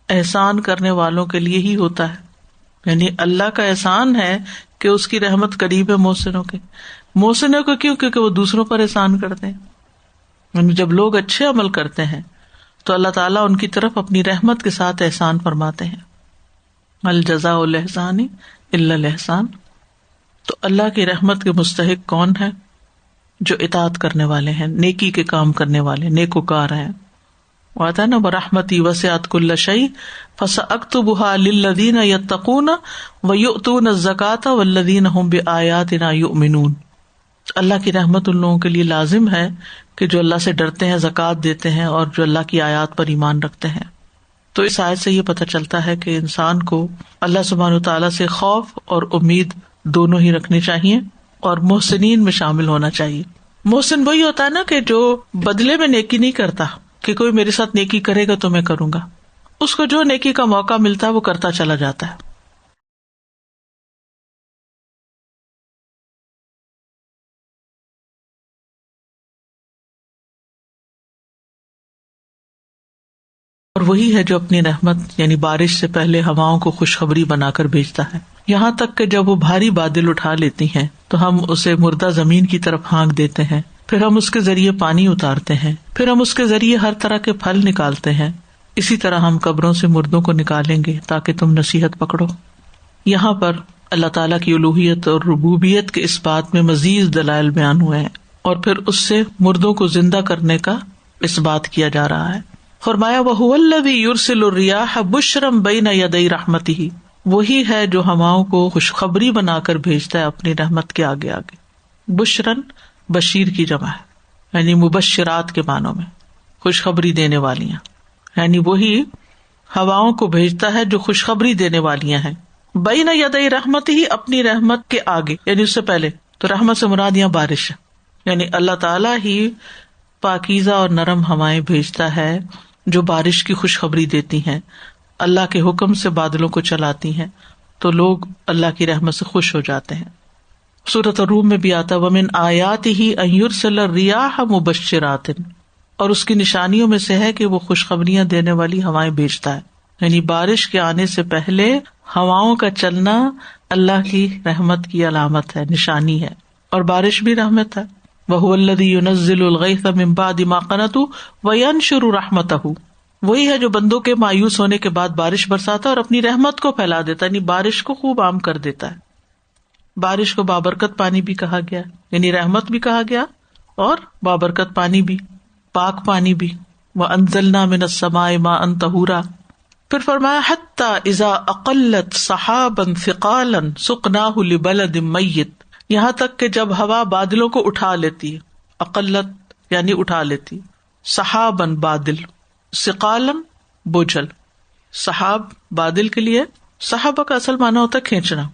احسان کرنے والوں کے لیے ہی ہوتا ہے. یعنی اللہ کا احسان ہے کہ اس کی رحمت قریب ہے محسنوں کے. محسنوں کو کیوں؟ کیونکہ وہ دوسروں پر احسان کرتے ہیں. یعنی جب لوگ اچھے عمل کرتے ہیں تو اللہ تعالیٰ ان کی طرف اپنی رحمت کے ساتھ احسان فرماتے ہیں. الجزاء الاحسان الا الاحسان. تو اللہ کی رحمت کے مستحق کون ہے؟ جو اطاعت کرنے والے ہیں، نیکی کے کام کرنے والے، نیکوکار ہیں. آتا ہے نا برحمتی وسعت کل شیء فساکتبها للذین یتقون ویؤتون الزکاۃ والذین هم بآیاتنا یؤمنون. اللہ کی رحمت ان لوگوں کے لیے لازم ہے کہ جو اللہ سے ڈرتے ہیں، زکوٰۃ دیتے ہیں، اور جو اللہ کی آیات پر ایمان رکھتے ہیں. تو اس آیت سے یہ پتہ چلتا ہے کہ انسان کو اللہ سبحانہ وتعالیٰ سے خوف اور امید دونوں ہی رکھنے چاہیے، اور محسنین میں شامل ہونا چاہیے. محسن وہی ہوتا ہے نا کہ جو بدلے میں نیکی نہیں کرتا کہ کوئی میرے ساتھ نیکی کرے گا تو میں کروں گا. اس کو جو نیکی کا موقع ملتا ہے وہ کرتا چلا جاتا ہے. اور وہی ہے جو اپنی رحمت یعنی بارش سے پہلے ہواؤں کو خوشخبری بنا کر بھیجتا ہے، یہاں تک کہ جب وہ بھاری بادل اٹھا لیتی ہیں تو ہم اسے مردہ زمین کی طرف ہانک دیتے ہیں، پھر ہم اس کے ذریعے پانی اتارتے ہیں، پھر ہم اس کے ذریعے ہر طرح کے پھل نکالتے ہیں. اسی طرح ہم قبروں سے مردوں کو نکالیں گے تاکہ تم نصیحت پکڑو. یہاں پر اللہ تعالیٰ کی الوہیت اور ربوبیت کے اس بات میں مزید دلائل بیان ہوئے ہیں، اور پھر اس سے مردوں کو زندہ کرنے کا اس بات کیا جا رہا ہے. فرمایا وَهُوَ الَّذِي يُرْسِلُ الرِّيَاحَ بُشْرًا بَيْنَ يَدَيْ رَحْمَتِهِ. وہی ہے جو ہواؤں کو خوشخبری بنا کر بھیجتا ہے اپنی رحمت کے آگے آگے. بشرن بشیر کی جمع ہے، یعنی مبشرات کے معنوں میں خوشخبری دینے والیاں، یعنی وہی ہواؤں کو بھیجتا ہے جو خوشخبری دینے والیاں ہیں. بین یدی رحمتہ، اپنی رحمت کے آگے، یعنی اس سے پہلے. تو رحمت سے مراد یہاں بارش ہے، یعنی اللہ تعالیٰ ہی پاکیزہ اور نرم ہوائیں بھیجتا ہے جو بارش کی خوشخبری دیتی ہیں، اللہ کے حکم سے بادلوں کو چلاتی ہیں، تو لوگ اللہ کی رحمت سے خوش ہو جاتے ہیں. سورۃ الروم میں بھی آتا وَمِنْ آیَاتِهِ أَن يُرْسِلَ الرِّيَاحَ مُبَشِّرَاتٍ. اور اس کی نشانیوں میں سے ہے کہ وہ خوشخبریاں دینے والی ہوائیں بھیجتا ہے. یعنی بارش کے آنے سے پہلے ہواؤں کا چلنا اللہ کی رحمت کی علامت ہے، نشانی ہے، اور بارش بھی رحمت ہے. وَهُوَ الَّذِي يُنَزِّلُ الْغَيْثَ مِن بَعْدِ مَا قَنَطُوا وَيَنشُرُ رَحْمَتَهُ. وہی ہے جو بندوں کے مایوس ہونے کے بعد بارش برساتا ہے اور اپنی رحمت کو پھیلا دیتا ہے، یعنی بارش کو خوب عام کر دیتا ہے. بارش کو بابرکت پانی بھی کہا گیا، یعنی رحمت بھی کہا گیا اور بابرکت پانی بھی، پاک پانی بھی. وَأَنزَلْنَا مِنَ السَّمَاءِ مَاءً طَهُورًا. پھر فرمایا حَتَّى إِذَا أَقَلَّتْ سَحَابًا ثِقَالًا سُقْنَاهُ لِبَلَدٍ مَيِّتٍ. یہاں تک کہ جب ہوا بادلوں کو اٹھا لیتی ہے، اقلت یعنی اٹھا لیتی، سحابن بادل، ثقالن بوجھل. سحاب بادل کے لیے، سحابہ کا اصل معنی ہوتا ہے کھینچنا،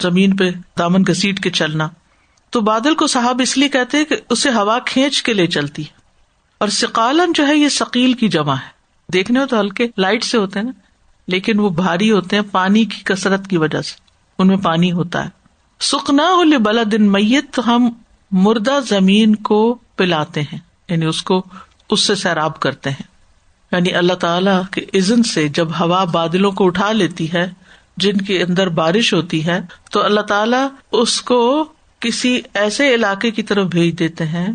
زمین پہ دامن گھسیٹ کے چلنا. تو بادل کو سحاب اس لیے کہتے ہیں کہ اسے ہوا کھینچ کے لے چلتی ہے. اور ثقالن جو ہے یہ ثقیل کی جمع ہے. دیکھنے میں تو ہلکے لائٹ سے ہوتے ہیں نا، لیکن وہ بھاری ہوتے ہیں پانی کی کثرت کی وجہ سے، ان میں پانی ہوتا ہے. سقناہ لبلد میت، ہم مردہ زمین کو پلاتے ہیں، یعنی اس کو اس سے سیراب کرتے ہیں. یعنی اللہ تعالیٰ کے اذن سے جب ہوا بادلوں کو اٹھا لیتی ہے جن کے اندر بارش ہوتی ہے، تو اللہ تعالیٰ اس کو کسی ایسے علاقے کی طرف بھیج دیتے ہیں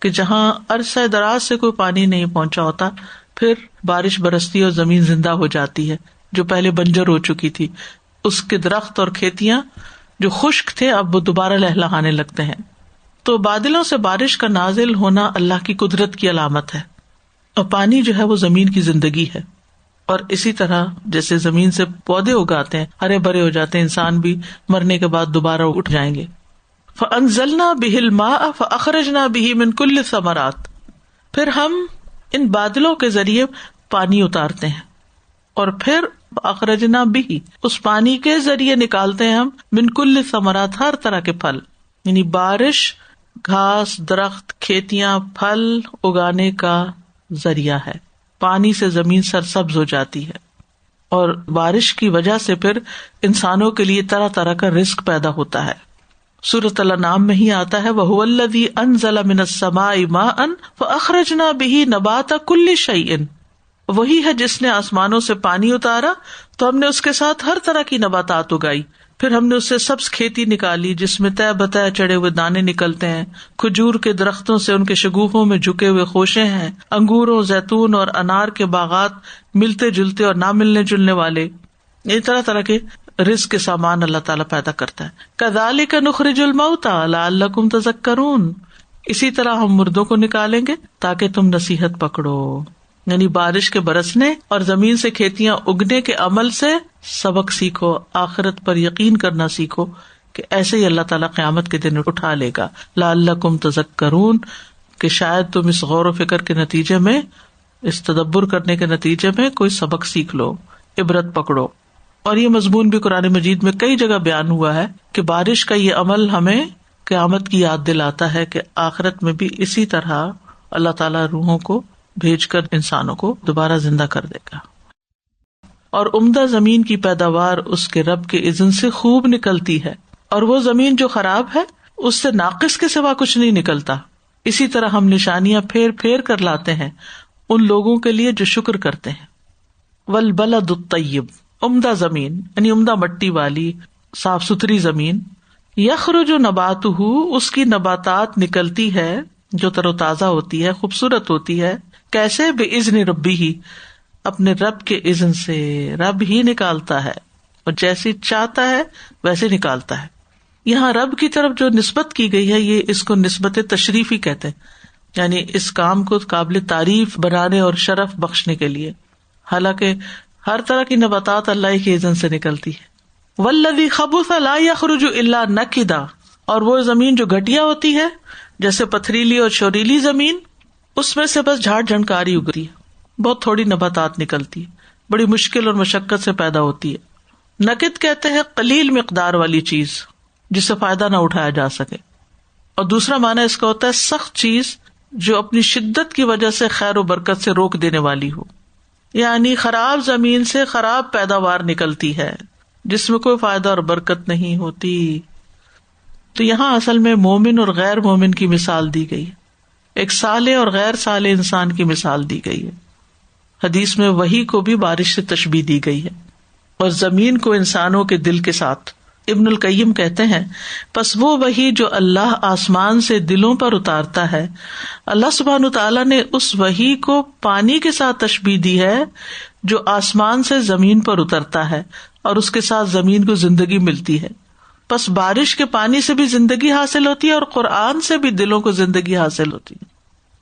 کہ جہاں عرصہ دراز سے کوئی پانی نہیں پہنچا ہوتا. پھر بارش برستی اور زمین زندہ ہو جاتی ہے جو پہلے بنجر ہو چکی تھی. اس کے درخت اور کھیتیاں جو خشک تھے اب وہ دوبارہ لہلہانے لگتے ہیں. تو بادلوں سے بارش کا نازل ہونا اللہ کی قدرت کی علامت ہے، اور پانی جو ہے وہ زمین کی زندگی ہے. اور اسی طرح جیسے زمین سے پودے اگاتے ہیں، ہرے بھرے ہو جاتے ہیں، انسان بھی مرنے کے بعد دوبارہ اٹھ جائیں گے. فَأَنزَلْنَا بِهِ الْمَاءَ فَأَخْرَجْنَا بِهِ مِنْ كُلِّ الثَّمَرَاتِ. پھر ہم ان بادلوں کے ذریعے پانی اتارتے ہیں، اور پھر اخرجنا بھی، اس پانی کے ذریعے نکالتے ہیں ہم من کل ثمرات، ہر طرح کے پھل. یعنی بارش گھاس، درخت، کھیتیاں، پھل اگانے کا ذریعہ ہے. پانی سے زمین سرسبز ہو جاتی ہے. اور بارش کی وجہ سے پھر انسانوں کے لیے طرح طرح کا رزق پیدا ہوتا ہے. سورۃ الانعام میں ہی آتا ہے وَهُوَ الَّذِي أَنزَلَ مِنَ السَّمَاءِ مَاءً فَأَخْرَجْنَا بِهِ نَبَاتَ كُلِّ شَيْءٍ. وہی ہے جس نے آسمانوں سے پانی اتارا تو ہم نے اس کے ساتھ ہر طرح کی نباتات اگائی. پھر ہم نے اس سے سبز کھیتی نکالی جس میں تہ بتہ چڑھے ہوئے دانے نکلتے ہیں. کھجور کے درختوں سے ان کے شگوفوں میں جھکے ہوئے خوشے ہیں. انگوروں، زیتون اور انار کے باغات ملتے جلتے اور نہ ملنے جلنے والے. یہ طرح طرح کے رزق کے سامان اللہ تعالیٰ پیدا کرتا ہے. کذالک نخرج الموتى لعلکم تذکرون. اسی طرح ہم مردوں کو نکالیں گے تاکہ تم نصیحت پکڑو. یعنی بارش کے برسنے اور زمین سے کھیتیاں اگنے کے عمل سے سبق سیکھو، آخرت پر یقین کرنا سیکھو کہ ایسے ہی اللہ تعالیٰ قیامت کے دن اٹھا لے گا. لعلکم تذکرون، کہ شاید تم اس غور و فکر کے نتیجے میں، اس تدبر کرنے کے نتیجے میں کوئی سبق سیکھ لو، عبرت پکڑو. اور یہ مضمون بھی قرآن مجید میں کئی جگہ بیان ہوا ہے کہ بارش کا یہ عمل ہمیں قیامت کی یاد دلاتا ہے کہ آخرت میں بھی اسی طرح اللہ تعالیٰ روحوں کو بھیج کر انسانوں کو دوبارہ زندہ کر دے گا. اور عمدہ زمین کی پیداوار اس کے رب کے اذن سے خوب نکلتی ہے، اور وہ زمین جو خراب ہے اس سے ناقص کے سوا کچھ نہیں نکلتا. اسی طرح ہم نشانیاں پھیر پھیر کر لاتے ہیں ان لوگوں کے لیے جو شکر کرتے ہیں. والبلد الطیب، عمدہ زمین یعنی عمدہ مٹی والی صاف ستھری زمین. یخرج نباتہ، اس کی نباتات نکلتی ہے جو تر و تازہ ہوتی ہے، خوبصورت ہوتی ہے. کیسے؟ بِإِذْنِ رَبِّهِ، اپنے رب کے اذن سے. رب ہی نکالتا ہے اور جیسی چاہتا ہے ویسے نکالتا ہے. یہاں رب کی طرف جو نسبت کی گئی ہے یہ اس کو نسبت تشریفی کہتے ہیں، یعنی اس کام کو قابل تعریف بنانے اور شرف بخشنے کے لیے. حالانکہ ہر طرح کی نباتات اللہ کے اذن سے نکلتی ہے. وَالَّذِي خَبُثَ لَا يَخْرُجُ إِلَّا نَكِدًا، اور وہ زمین جو گھٹیا ہوتی ہے جیسے پتھریلی اور شوریلی زمین، اس میں سے بس جھاڑ جھنکاری اگتی ہے، بہت تھوڑی نباتات نکلتی ہے، بڑی مشکل اور مشقت سے پیدا ہوتی ہے. نکد کہتے ہیں قلیل مقدار والی چیز جس سے فائدہ نہ اٹھایا جا سکے. اور دوسرا معنی اس کا ہوتا ہے سخت چیز جو اپنی شدت کی وجہ سے خیر و برکت سے روک دینے والی ہو. یعنی خراب زمین سے خراب پیداوار نکلتی ہے جس میں کوئی فائدہ اور برکت نہیں ہوتی. تو یہاں اصل میں مومن اور غیر مومن کی مثال دی گئی ہے، ایک صالح اور غیر صالح انسان کی مثال دی گئی ہے. حدیث میں وحی کو بھی بارش سے تشبیہ دی گئی ہے اور زمین کو انسانوں کے دل کے ساتھ. ابن القیم کہتے ہیں پس وہ وحی جو اللہ آسمان سے دلوں پر اتارتا ہے، اللہ سبحانہ تعالیٰ نے اس وحی کو پانی کے ساتھ تشبیہ دی ہے جو آسمان سے زمین پر اترتا ہے اور اس کے ساتھ زمین کو زندگی ملتی ہے. پس بارش کے پانی سے بھی زندگی حاصل ہوتی ہے اور قرآن سے بھی دلوں کو زندگی حاصل ہوتی ہے.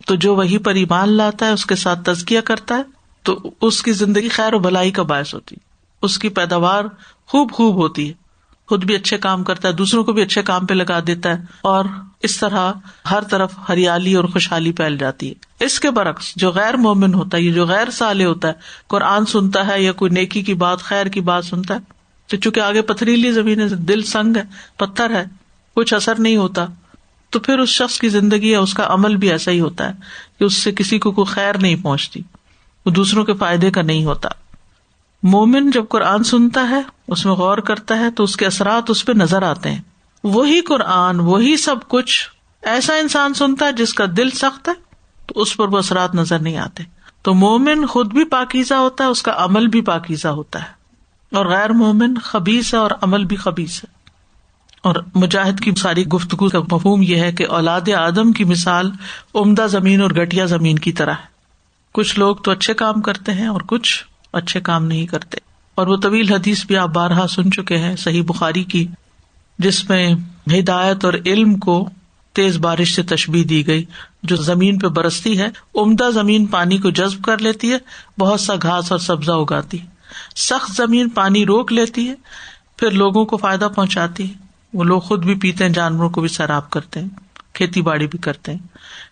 تو جو وحی پر ایمان لاتا ہے، اس کے ساتھ تزکیہ کرتا ہے، تو اس کی زندگی خیر و بھلائی کا باعث ہوتی ہے، اس کی پیداوار خوب ہوتی ہے، خود بھی اچھے کام کرتا ہے، دوسروں کو بھی اچھے کام پہ لگا دیتا ہے، اور اس طرح ہر طرف ہریالی اور خوشحالی پھیل جاتی ہے. اس کے برعکس جو غیر مومن ہوتا ہے، یہ جو غیر صالح ہوتا ہے، قرآن سنتا ہے یا کوئی نیکی کی بات، خیر کی بات سنتا ہے، تو چونکہ آگے پتھریلی زمین ہے، دل سنگ ہے، پتھر ہے، کچھ اثر نہیں ہوتا، تو پھر اس شخص کی زندگی یا اس کا عمل بھی ایسا ہی ہوتا ہے کہ اس سے کسی کو کوئی خیر نہیں پہنچتی، وہ دوسروں کے فائدے کا نہیں ہوتا. مومن جب قرآن سنتا ہے، اس میں غور کرتا ہے، تو اس کے اثرات اس پہ نظر آتے ہیں. وہی قرآن، وہی سب کچھ ایسا انسان سنتا ہے جس کا دل سخت ہے، تو اس پر وہ اثرات نظر نہیں آتے. تو مومن خود بھی پاکیزہ ہوتا ہے، اس کا عمل بھی پاکیزہ ہوتا ہے، اور غیر مومن خبیث ہے اور عمل بھی خبیث ہے. اور مجاہد کی ساری گفتگو کا مفہوم یہ ہے کہ اولاد آدم کی مثال عمدہ زمین اور گھٹیا زمین کی طرح ہے. کچھ لوگ تو اچھے کام کرتے ہیں اور کچھ اچھے کام نہیں کرتے. اور وہ طویل حدیث بھی آپ بارہا سن چکے ہیں صحیح بخاری کی، جس میں ہدایت اور علم کو تیز بارش سے تشبیہ دی گئی جو زمین پہ برستی ہے. عمدہ زمین پانی کو جذب کر لیتی ہے، بہت سا گھاس اور سبزہ اگاتی ہے. سخت زمین پانی روک لیتی ہے، پھر لوگوں کو فائدہ پہنچاتی ہے، وہ لوگ خود بھی پیتے ہیں، جانوروں کو بھی سیراب کرتے ہیں، کھیتی باڑی بھی کرتے ہیں.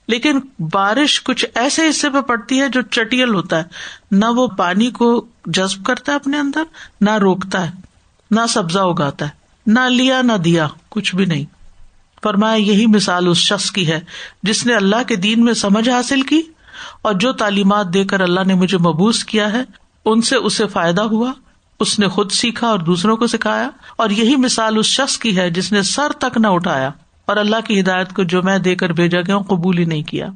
لیکن بارش کچھ ایسے حصے پہ پڑتی ہے جو چٹیل ہوتا ہے، نہ وہ پانی کو جذب کرتا ہے اپنے اندر، نہ روکتا ہے، نہ سبزہ اگاتا ہے، نہ لیا نہ دیا، کچھ بھی نہیں. فرمایا یہی مثال اس شخص کی ہے جس نے اللہ کے دین میں سمجھ حاصل کی اور جو تعلیمات دے کر اللہ نے مجھے مبعوث کیا ہے ان سے اسے فائدہ ہوا، اس نے خود سیکھا اور دوسروں کو سکھایا، اور یہی مثال اس شخص کی ہے جس نے سر تک نہ اٹھایا اور اللہ کی ہدایت کو جو میں دے کر بھیجا گیا ہوں قبول ہی نہیں کیا۔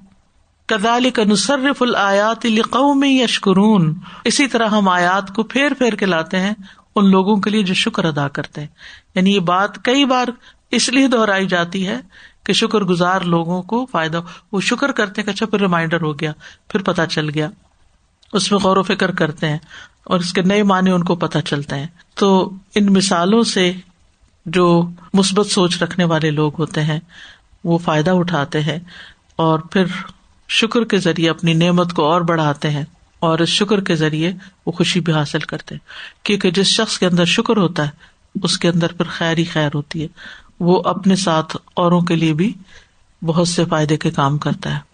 کذالک نصرف الآیات لقوم یشکرون، اسی طرح ہم آیات کو پھیر پھیر کے لاتے ہیں ان لوگوں کے لیے جو شکر ادا کرتے ہیں۔ یعنی یہ بات کئی بار اس لیے دہرائی جاتی ہے کہ شکر گزار لوگوں کو فائدہ، وہ شکر کرتے ہیں کہ اچھا پھر ریمائنڈر ہو گیا، پھر پتہ چل گیا، اس میں غور و فکر کرتے ہیں اور اس کے نئے معنی ان کو پتہ چلتے ہیں۔ تو ان مثالوں سے جو مثبت سوچ رکھنے والے لوگ ہوتے ہیں وہ فائدہ اٹھاتے ہیں اور پھر شکر کے ذریعے اپنی نعمت کو اور بڑھاتے ہیں، اور اس شکر کے ذریعے وہ خوشی بھی حاصل کرتے ہیں، کیونکہ جس شخص کے اندر شکر ہوتا ہے اس کے اندر پھر خیر ہی خیر ہوتی ہے، وہ اپنے ساتھ اوروں کے لیے بھی بہت سے فائدے کے کام کرتا ہے۔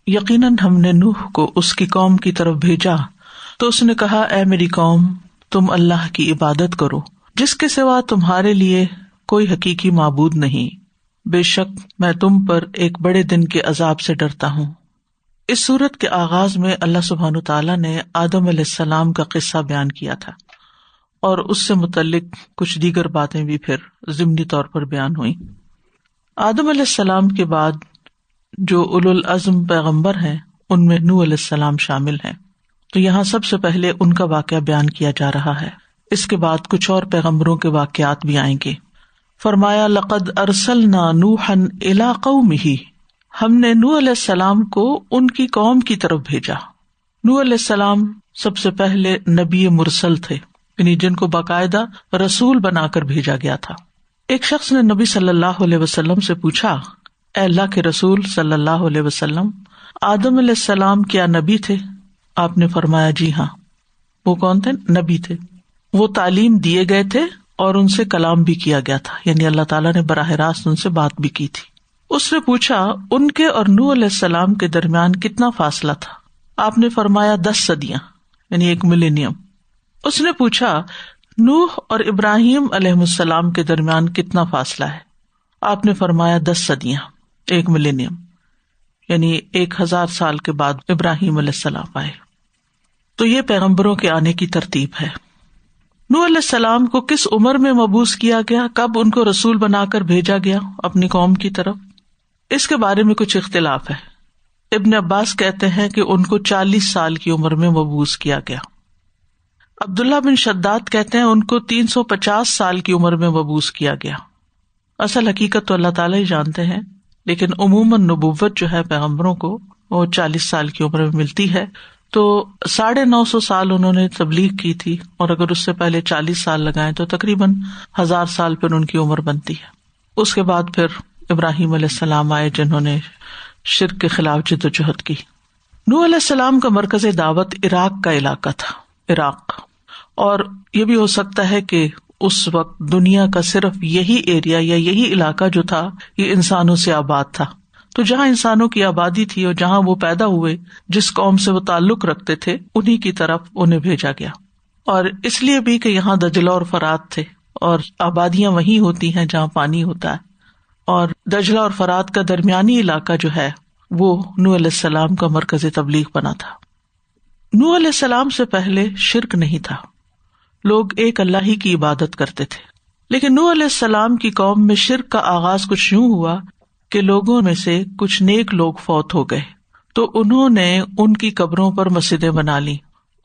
یقیناً ہم نے نوح کو اس کی قوم کی طرف بھیجا تو اس نے کہا، اے میری قوم، تم اللہ کی عبادت کرو جس کے سوا تمہارے لیے کوئی حقیقی معبود نہیں، بے شک میں تم پر ایک بڑے دن کے عذاب سے ڈرتا ہوں۔ اس سورت کے آغاز میں اللہ سبحانہ تعالیٰ نے آدم علیہ السلام کا قصہ بیان کیا تھا، اور اس سے متعلق کچھ دیگر باتیں بھی پھر ضمنی طور پر بیان ہوئیں۔ آدم علیہ السلام کے بعد جو اولو العزم پیغمبر ہیں ان میں نوح علیہ السلام شامل ہیں، تو یہاں سب سے پہلے ان کا واقعہ بیان کیا جا رہا ہے۔ اس کے بعد کچھ اور پیغمبروں کے واقعات بھی آئیں گے۔ فرمایا، لقد ارسلنا نوحا الی قومہ، ہم نے نوح علیہ السلام کو ان کی قوم کی طرف بھیجا۔ نوح علیہ السلام سب سے پہلے نبی مرسل تھے، یعنی جن کو باقاعدہ رسول بنا کر بھیجا گیا تھا۔ ایک شخص نے نبی صلی اللہ علیہ وسلم سے پوچھا، اے اللہ کے رسول صلی اللہ علیہ وسلم، آدم علیہ السلام کیا نبی تھے؟ آپ نے فرمایا، جی ہاں۔ وہ کون تھے؟ نبی تھے۔ وہ تعلیم دیے گئے تھے اور ان سے کلام بھی کیا گیا تھا، یعنی اللہ تعالیٰ نے براہ راست ان سے بات بھی کی تھی۔ اس نے پوچھا، ان کے اور نوح علیہ السلام کے درمیان کتنا فاصلہ تھا؟ آپ نے فرمایا 10 صدیاں، یعنی 1 ملینیم۔ اس نے پوچھا، نوح اور ابراہیم علیہ السلام کے درمیان کتنا فاصلہ ہے؟ آپ نے فرمایا 10 صدیاں، 1 ملینیم، یعنی 1000 سال کے بعد ابراہیم علیہ السلام آئے۔ تو یہ پیغمبروں کے آنے کی ترتیب ہے۔ نوح علیہ السلام کو کس عمر میں مبعوث کیا گیا، کب ان کو رسول بنا کر بھیجا گیا اپنی قوم کی طرف، اس کے بارے میں کچھ اختلاف ہے۔ ابن عباس کہتے ہیں کہ ان کو 40 سال کی عمر میں مبعوث کیا گیا۔ عبداللہ بن شداد کہتے ہیں ان کو 350 سال کی عمر میں مبعوث کیا گیا۔ اصل حقیقت تو اللہ تعالیٰ ہی جانتے ہیں، لیکن عموماً نبوت جو ہے پیغمبروں کو وہ 40 سال کی عمر میں ملتی ہے۔ تو 950 سال انہوں نے تبلیغ کی تھی، اور اگر اس سے پہلے 40 سال لگائیں تو تقریباً 1000 سال پھر ان کی عمر بنتی ہے۔ اس کے بعد پھر ابراہیم علیہ السلام آئے جنہوں نے شرک کے خلاف جدوجہد کی۔ نوح علیہ السلام کا مرکز دعوت عراق کا علاقہ تھا، عراق، اور یہ بھی ہو سکتا ہے کہ اس وقت دنیا کا صرف یہی ایریا یا یہی علاقہ جو تھا یہ انسانوں سے آباد تھا۔ تو جہاں انسانوں کی آبادی تھی اور جہاں وہ پیدا ہوئے، جس قوم سے وہ تعلق رکھتے تھے، انہی کی طرف انہیں بھیجا گیا۔ اور اس لیے بھی کہ یہاں دجلہ اور فرات تھے، اور آبادیاں وہیں ہوتی ہیں جہاں پانی ہوتا ہے، اور دجلہ اور فرات کا درمیانی علاقہ جو ہے وہ نوح علیہ السلام کا مرکز تبلیغ بنا تھا۔ نوح علیہ السلام سے پہلے شرک نہیں تھا، لوگ ایک اللہ ہی کی عبادت کرتے تھے۔ لیکن نوح علیہ السلام کی قوم میں شرک کا آغاز کچھ یوں ہوا کہ لوگوں میں سے کچھ نیک لوگ فوت ہو گئے، تو انہوں نے ان کی قبروں پر مسجدیں بنا لی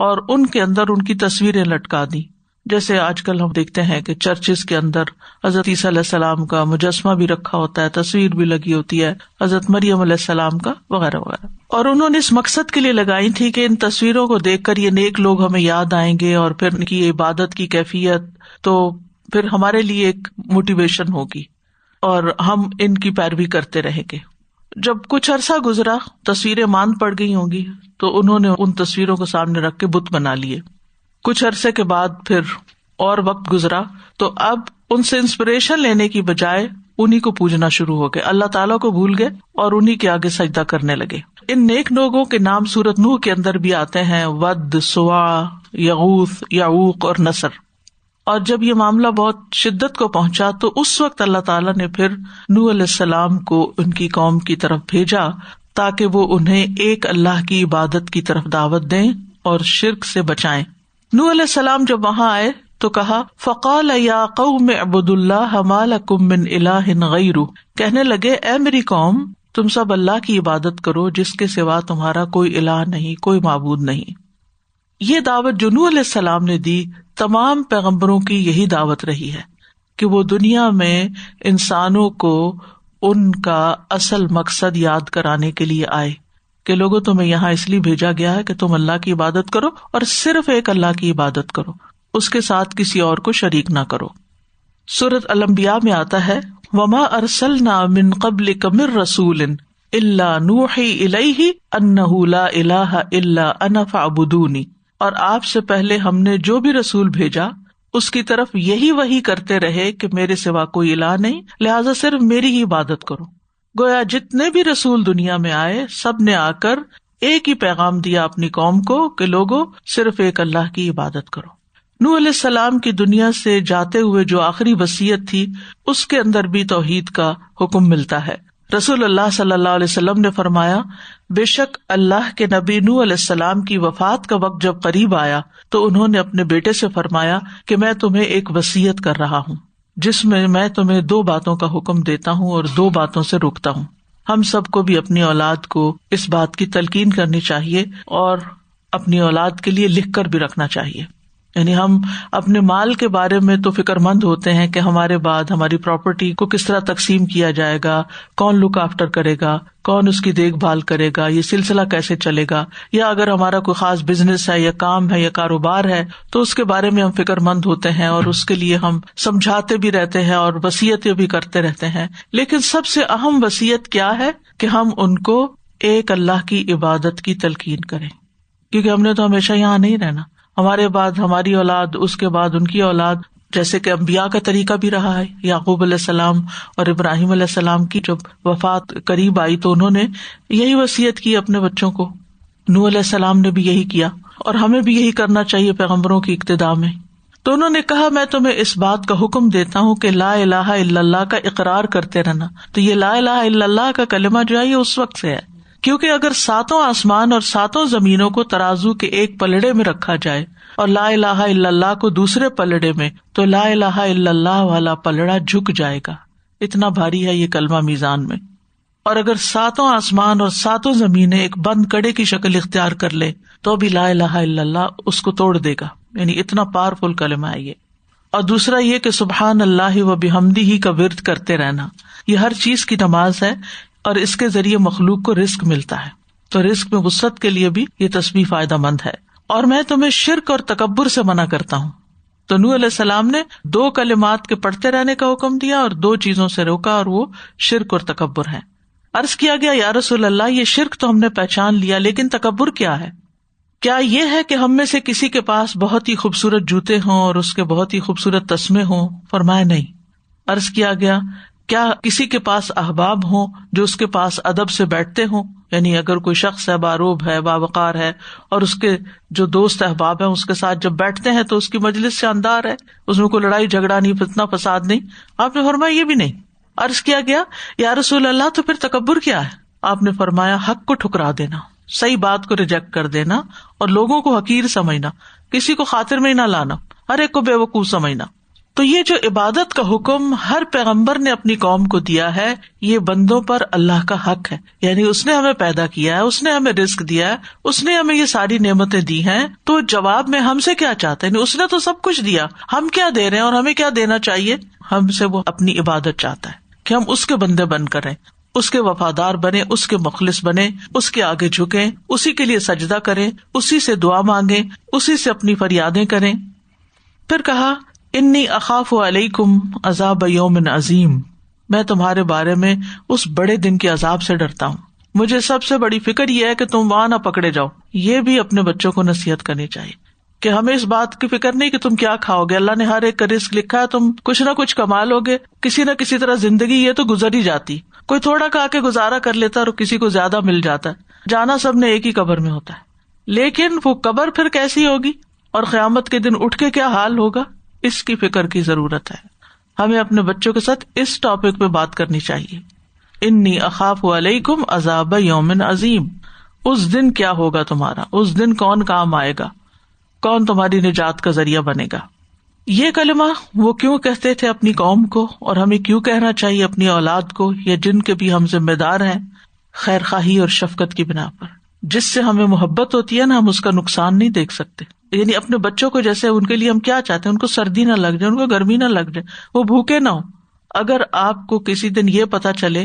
اور ان کے اندر ان کی تصویریں لٹکا دی، جیسے آج کل ہم دیکھتے ہیں کہ چرچز کے اندر حضرت عیسیٰ علیہ السلام کا مجسمہ بھی رکھا ہوتا ہے، تصویر بھی لگی ہوتی ہے، حضرت مریم علیہ السلام کا، وغیرہ وغیرہ۔ اور انہوں نے اس مقصد کے لیے لگائی تھی کہ ان تصویروں کو دیکھ کر یہ نیک لوگ ہمیں یاد آئیں گے، اور پھر ان کی عبادت کی کیفیت تو پھر ہمارے لیے ایک موٹیویشن ہوگی اور ہم ان کی پیروی کرتے رہیں گے۔ جب کچھ عرصہ گزرا، تصویریں ماند پڑ گئی ہوں گی، تو انہوں نے ان تصویروں کو سامنے رکھ کے بت بنا لیے۔ کچھ عرصے کے بعد پھر اور وقت گزرا، تو اب ان سے انسپریشن لینے کی بجائے انہی کو پوجنا شروع ہو گئے، اللہ تعالیٰ کو بھول گئے اور انہی کے آگے سجدہ کرنے لگے۔ ان نیک لوگوں کے نام سورۃ نوح کے اندر بھی آتے ہیں، ود، سواع، یغوث، یعوق اور نصر۔ اور جب یہ معاملہ بہت شدت کو پہنچا تو اس وقت اللہ تعالیٰ نے پھر نوح علیہ السلام کو ان کی قوم کی طرف بھیجا تاکہ وہ انہیں ایک اللہ کی عبادت کی طرف دعوت دیں اور شرک سے بچائیں۔ نوح علیہ السلام جب وہاں آئے تو کہا فقال یا قوم اعبدوا اللہ ما لکم من الہ غیرہ، کہنے لگے اے میری قوم تم سب اللہ کی عبادت کرو جس کے سوا تمہارا کوئی الہ نہیں، کوئی معبود نہیں۔ یہ دعوت جو نوح علیہ السلام نے دی تمام پیغمبروں کی یہی دعوت رہی ہے کہ وہ دنیا میں انسانوں کو ان کا اصل مقصد یاد کرانے کے لیے آئے کہ لوگوں تمہیں یہاں اس لیے بھیجا گیا ہے کہ تم اللہ کی عبادت کرو اور صرف ایک اللہ کی عبادت کرو، اس کے ساتھ کسی اور کو شریک نہ کرو۔ سورۃ الانبیاء میں آتا ہے وما ارسلنا من قبلک من رسول الا نوحی الیہ انہ لا الہ الا انا فاعبدونی، اور آپ سے پہلے ہم نے جو بھی رسول بھیجا اس کی طرف یہی وحی کرتے رہے کہ میرے سوا کوئی الہ نہیں، لہٰذا صرف میری ہی عبادت کرو۔ گویا جتنے بھی رسول دنیا میں آئے سب نے آ کر ایک ہی پیغام دیا اپنی قوم کو کہ لوگوں صرف ایک اللہ کی عبادت کرو۔ نوح علیہ السلام کی دنیا سے جاتے ہوئے جو آخری وصیت تھی اس کے اندر بھی توحید کا حکم ملتا ہے۔ رسول اللہ صلی اللہ علیہ وسلم نے فرمایا بے شک اللہ کے نبی نوح علیہ السلام کی وفات کا وقت جب قریب آیا تو انہوں نے اپنے بیٹے سے فرمایا کہ میں تمہیں ایک وصیت کر رہا ہوں جس میں تمہیں 2 باتوں کا حکم دیتا ہوں اور 2 باتوں سے روکتا ہوں۔ ہم سب کو بھی اپنی اولاد کو اس بات کی تلقین کرنی چاہیے اور اپنی اولاد کے لیے لکھ کر بھی رکھنا چاہیے۔ یعنی ہم اپنے مال کے بارے میں تو فکر مند ہوتے ہیں کہ ہمارے بعد ہماری پراپرٹی کو کس طرح تقسیم کیا جائے گا، کون لک آفٹر کرے گا، کون اس کی دیکھ بھال کرے گا، یہ سلسلہ کیسے چلے گا، یا اگر ہمارا کوئی خاص بزنس ہے یا کام ہے یا کاروبار ہے تو اس کے بارے میں ہم فکر مند ہوتے ہیں اور اس کے لیے ہم سمجھاتے بھی رہتے ہیں اور وصیتیں بھی کرتے رہتے ہیں۔ لیکن سب سے اہم وصیت کیا ہے کہ ہم ان کو ایک اللہ کی عبادت کی تلقین کریں، کیونکہ ہم نے تو ہمیشہ یہاں نہیں رہنا، ہمارے بعد ہماری اولاد، اس کے بعد ان کی اولاد، جیسے کہ انبیاء کا طریقہ بھی رہا ہے۔ یعقوب علیہ السلام اور ابراہیم علیہ السلام کی جب وفات قریب آئی تو انہوں نے یہی وصیت کی اپنے بچوں کو، نوح علیہ السلام نے بھی یہی کیا اور ہمیں بھی یہی کرنا چاہیے پیغمبروں کی اقتداء میں۔ تو انہوں نے کہا میں تمہیں اس بات کا حکم دیتا ہوں کہ لا الہ الا اللہ کا اقرار کرتے رہنا۔ تو یہ لا الہ الا اللہ کا کلمہ جو ہے یہ اس وقت سے ہے کیونکہ اگر 7 آسمان اور 7 زمینوں کو ترازو کے ایک پلڑے میں رکھا جائے اور لا الہ الا اللہ کو دوسرے پلڑے میں، تو لا الہ الا اللہ والا پلڑا جھک جائے گا، اتنا بھاری ہے یہ کلمہ میزان میں۔ اور اگر 7 آسمان اور 7 زمینیں ایک بند کڑے کی شکل اختیار کر لے تو بھی لا الہ الا اللہ اس کو توڑ دے گا، یعنی اتنا پاورفل کلمہ ہے یہ۔ اور دوسرا یہ کہ سبحان اللہ و بحمدہ کا ورد کرتے رہنا، یہ ہر چیز کی نماز ہے اور اس کے ذریعے مخلوق کو رزق ملتا ہے، تو رزق میں وسعت کے لیے بھی یہ تسبیح فائدہ مند ہے۔ اور میں تمہیں شرک اور تکبر سے منع کرتا ہوں۔ تو نوح علیہ السلام نے 2 کلمات کے پڑھتے رہنے کا حکم دیا اور 2 چیزوں سے روکا، اور وہ شرک اور تکبر ہے۔ عرض کیا گیا یا رسول اللہ یہ شرک تو ہم نے پہچان لیا، لیکن تکبر کیا ہے؟ کیا یہ ہے کہ ہم میں سے کسی کے پاس بہت ہی خوبصورت جوتے ہوں اور اس کے بہت ہی خوبصورت تسمے ہوں؟ فرمایا نہیں۔ عرض کیا گیا کیا کسی کے پاس احباب ہوں جو اس کے پاس ادب سے بیٹھتے ہوں؟ یعنی اگر کوئی شخص ہے، باروب ہے، باوقار ہے، اور اس کے جو دوست احباب ہیں اس کے ساتھ جب بیٹھتے ہیں تو اس کی مجلس شاندار ہے، اس میں کوئی لڑائی جھگڑا نہیں، فتنہ فساد نہیں، آپ نے فرمایا یہ بھی نہیں۔ عرض کیا گیا یا رسول اللہ تو پھر تکبر کیا ہے؟ آپ نے فرمایا حق کو ٹھکرا دینا، صحیح بات کو ریجیکٹ کر دینا اور لوگوں کو حقیر سمجھنا، کسی کو خاطر میں نہ لانا، ہر ایک کو بے وقوف سمجھنا۔ تو یہ جو عبادت کا حکم ہر پیغمبر نے اپنی قوم کو دیا ہے، یہ بندوں پر اللہ کا حق ہے، یعنی اس نے ہمیں پیدا کیا ہے، اس نے ہمیں رزق دیا ہے، اس نے ہمیں یہ ساری نعمتیں دی ہیں، تو جواب میں ہم سے کیا چاہتے ہیں؟ اس نے تو سب کچھ دیا، ہم کیا دے رہے ہیں اور ہمیں کیا دینا چاہیے؟ ہم سے وہ اپنی عبادت چاہتا ہے کہ ہم اس کے بندے بن کریں، اس کے وفادار بنے، اس کے مخلص بنے، اس کے آگے جھکیں، اسی کے لیے سجدہ کریں، اسی سے دعا مانگیں، اسی سے اپنی فریادیں کریں۔ پھر کہا انی اخاف علیکم عذاب یوم عظیم، میں تمہارے بارے میں اس بڑے دن کے عذاب سے ڈرتا ہوں، مجھے سب سے بڑی فکر یہ ہے کہ تم وہاں نہ پکڑے جاؤ۔ یہ بھی اپنے بچوں کو نصیحت کرنی چاہیے کہ ہمیں اس بات کی فکر نہیں کہ تم کیا کھاؤ گے، اللہ نے ہر ایک کا رزق لکھا ہے، تم کچھ نہ کچھ کما لو گے، کسی نہ کسی طرح زندگی یہ تو گزر ہی جاتی، کوئی تھوڑا کھا کے گزارا کر لیتا اور کسی کو زیادہ مل جاتا ہے، جانا سب نے ایک ہی قبر میں ہوتا ہے، لیکن وہ قبر پھر کیسی ہوگی اور قیامت کے دن اٹھ کے کیا حال ہوگا، اس کی فکر کی ضرورت ہے. ہمیں اپنے بچوں کے ساتھ اس ٹاپک پہ بات کرنی چاہیے. انی اخاف علیکم عذاب یوم عظیم. اس دن کیا ہوگا تمہارا, اس دن کون کام آئے گا, کون تمہاری نجات کا ذریعہ بنے گا. یہ کلمہ وہ کیوں کہتے تھے اپنی قوم کو, اور ہمیں کیوں کہنا چاہیے اپنی اولاد کو, یا جن کے بھی ہم ذمہ دار ہیں, خیر خواہی اور شفقت کی بنا پر. جس سے ہمیں محبت ہوتی ہے نا, ہم اس کا نقصان نہیں دیکھ سکتے. یعنی اپنے بچوں کو جیسے ان کے لیے ہم کیا چاہتے ہیں, ان کو سردی نہ لگ جائے, ان کو گرمی نہ لگ جائے, وہ بھوکے نہ ہو. اگر آپ کو کسی دن یہ پتا چلے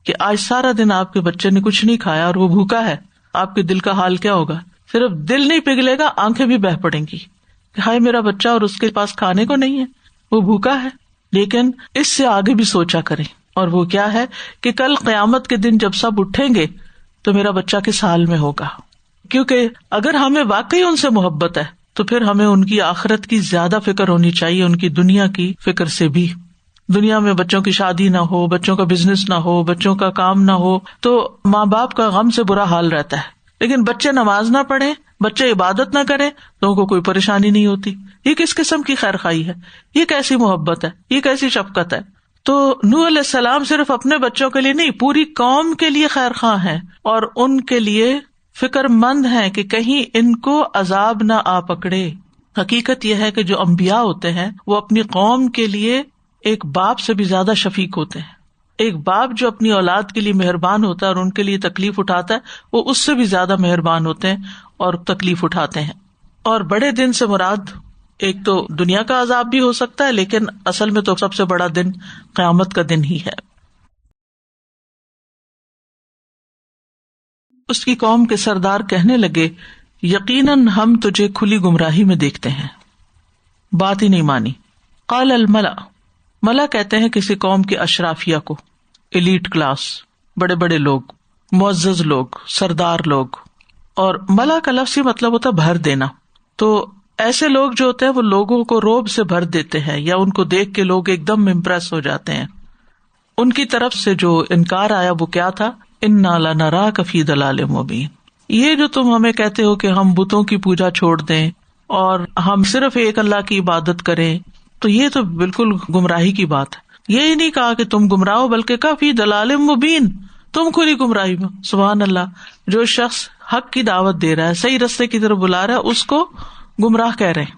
کہ آج سارا دن آپ کے بچے نے کچھ نہیں کھایا اور وہ بھوکا ہے, آپ کے دل کا حال کیا ہوگا؟ صرف دل نہیں پگھلے گا, آنکھیں بھی بہہ پڑیں گی کہ ہائے میرا بچہ اور اس کے پاس کھانے کو نہیں ہے, وہ بھوکا ہے. لیکن اس سے آگے بھی سوچا کریں, اور وہ کیا ہے کہ کل قیامت کے دن جب سب اٹھیں گے تو میرا بچہ کس حال میں ہوگا. کیونکہ اگر ہمیں واقعی ان سے محبت ہے تو پھر ہمیں ان کی آخرت کی زیادہ فکر ہونی چاہیے, ان کی دنیا کی فکر سے بھی. دنیا میں بچوں کی شادی نہ ہو, بچوں کا بزنس نہ ہو, بچوں کا کام نہ ہو, تو ماں باپ کا غم سے برا حال رہتا ہے. لیکن بچے نماز نہ پڑھیں, بچے عبادت نہ کریں تو ان کو کوئی پریشانی نہیں ہوتی. یہ کس قسم کی خیر خواہی ہے, یہ کیسی محبت ہے, یہ کیسی شفقت ہے. تو نوح علیہ السلام صرف اپنے بچوں کے لیے نہیں, پوری قوم کے لیے خیر خواہ ہیں, اور ان کے لیے فکر مند ہیں کہ کہیں ان کو عذاب نہ آ پکڑے. حقیقت یہ ہے کہ جو انبیاء ہوتے ہیں وہ اپنی قوم کے لیے ایک باپ سے بھی زیادہ شفیق ہوتے ہیں. ایک باپ جو اپنی اولاد کے لیے مہربان ہوتا ہے اور ان کے لیے تکلیف اٹھاتا ہے, وہ اس سے بھی زیادہ مہربان ہوتے ہیں اور تکلیف اٹھاتے ہیں. اور بڑے دن سے مراد ایک تو دنیا کا عذاب بھی ہو سکتا ہے, لیکن اصل میں تو سب سے بڑا دن قیامت کا دن ہی ہے. اس کی قوم کے سردار کہنے لگے, یقیناً ہم تجھے کھلی گمراہی میں دیکھتے ہیں. بات ہی نہیں مانی. قال الملأ, ملا کہتے ہیں کسی قوم کے اشرافیہ کو, ایلیٹ کلاس, بڑے بڑے لوگ, معزز لوگ, سردار لوگ. اور ملا کا لفظی مطلب ہوتا ہے بھر دینا. تو ایسے لوگ جو ہوتے ہیں وہ لوگوں کو روب سے بھر دیتے ہیں, یا ان کو دیکھ کے لوگ ایک دم امپریس ہو جاتے ہیں. ان کی طرف سے جو انکار آیا وہ کیا تھا, انا لنراک فی ضلال مبین. یہ جو تم ہمیں کہتے ہو کہ ہم بتوں کی پوجا چھوڑ دیں اور ہم صرف ایک اللہ کی عبادت کریں, تو یہ تو بالکل گمراہی کی بات ہے. یہ نہیں کہا کہ تم گمراہ ہو, بلکہ کہا فی ضلال مبین, تم کھلی گمراہی میں. سبحان اللہ. جو شخص حق کی دعوت دے رہا ہے, صحیح رستے کی طرف بلا رہا ہے, اس کو گمراہ کہہ رہے ہیں.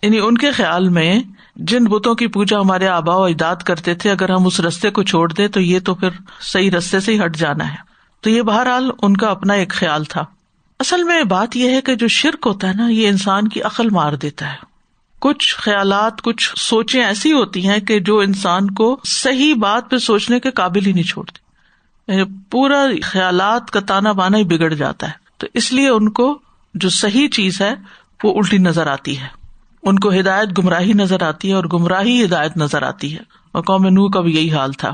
یعنی ان کے خیال میں جن بتوں کی پوجا ہمارے آباء و اجداد کرتے تھے, اگر ہم اس رستے کو چھوڑ دیں تو یہ تو پھر صحیح رستے سے ہی ہٹ جانا ہے. تو یہ بہرحال ان کا اپنا ایک خیال تھا. اصل میں بات یہ ہے کہ جو شرک ہوتا ہے نا, یہ انسان کی عقل مار دیتا ہے. کچھ خیالات, کچھ سوچیں ایسی ہوتی ہیں کہ جو انسان کو صحیح بات پہ سوچنے کے قابل ہی نہیں چھوڑتی. یعنی پورا خیالات کا تانا بانا ہی بگڑ جاتا ہے. تو اس لیے ان کو جو صحیح چیز ہے وہ الٹی نظر آتی ہے, ان کو ہدایت گمراہی نظر آتی ہے اور گمراہی ہدایت نظر آتی ہے. اور قوم نوح کا بھی یہی حال تھا,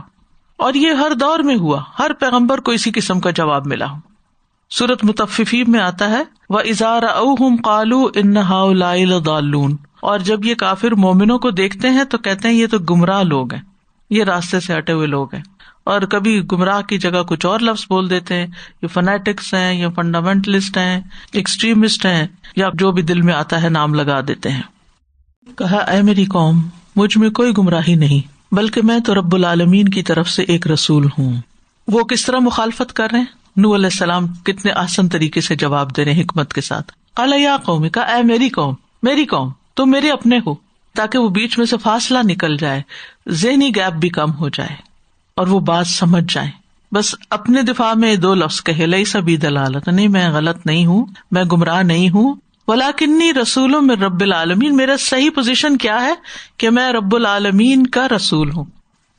اور یہ ہر دور میں ہوا, ہر پیغمبر کو اسی قسم کا جواب ملا. سورۃ مطففین میں آتا ہے, وَإِذَا رَأَوْهُمْ قَالُوا إِنَّ هَؤُلَاءِ لَضَالُّونَ, اور جب یہ کافر مومنوں کو دیکھتے ہیں تو کہتے ہیں یہ تو گمراہ لوگ ہیں, یہ راستے سے ہٹے ہوئے لوگ ہیں. اور کبھی گمراہ کی جگہ کچھ اور لفظ بول دیتے ہیں, یہ فنیٹکس ہیں, یہ فنڈامنٹلسٹ ہیں, ایکسٹریمسٹ ہیں, یا جو بھی دل میں آتا ہے نام لگا دیتے ہیں. کہا اے میری قوم, مجھ میں کوئی گمراہی نہیں, بلکہ میں تو رب العالمین کی طرف سے ایک رسول ہوں. وہ کس طرح مخالفت کر رہے ہیں؟ نوح علیہ السلام کتنے آسان طریقے سے جواب دے رہے ہیں حکمت کے ساتھ. قال یا قوم, کہا اے میری قوم, میری قوم, تم میرے اپنے ہو, تاکہ وہ بیچ میں سے فاصلہ نکل جائے, ذہنی گیپ بھی کم ہو جائے اور وہ بات سمجھ جائیں. بس اپنے دفاع میں دو لفظ کہے, لیس بی ضلالۃ, نہیں میں غلط نہیں ہوں, میں گمراہ نہیں ہوں, ولکنی رسول من رب العالمین, میرا صحیح پوزیشن کیا ہے کہ میں رب العالمین کا رسول ہوں,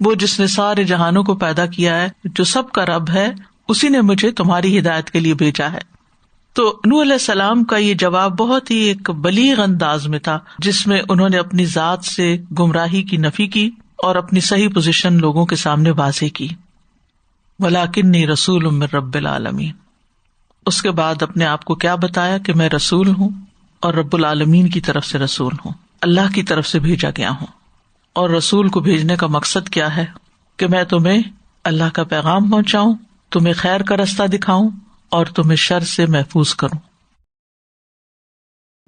وہ جس نے سارے جہانوں کو پیدا کیا ہے, جو سب کا رب ہے, اسی نے مجھے تمہاری ہدایت کے لیے بھیجا ہے. تو نوح علیہ السلام کا یہ جواب بہت ہی ایک بلیغ انداز میں تھا, جس میں انہوں نے اپنی ذات سے گمراہی کی نفی کی اور اپنی صحیح پوزیشن لوگوں کے سامنے واضح کی. ولکنی رسول من رب العالمین. اس کے بعد اپنے آپ کو کیا بتایا کہ میں رسول ہوں اور رب العالمین کی طرف سے رسول ہوں, اللہ کی طرف سے بھیجا گیا ہوں. اور رسول کو بھیجنے کا مقصد کیا ہے کہ میں تمہیں اللہ کا پیغام پہنچاؤں, تمہیں خیر کا رستہ دکھاؤں اور تمہیں شر سے محفوظ کروں.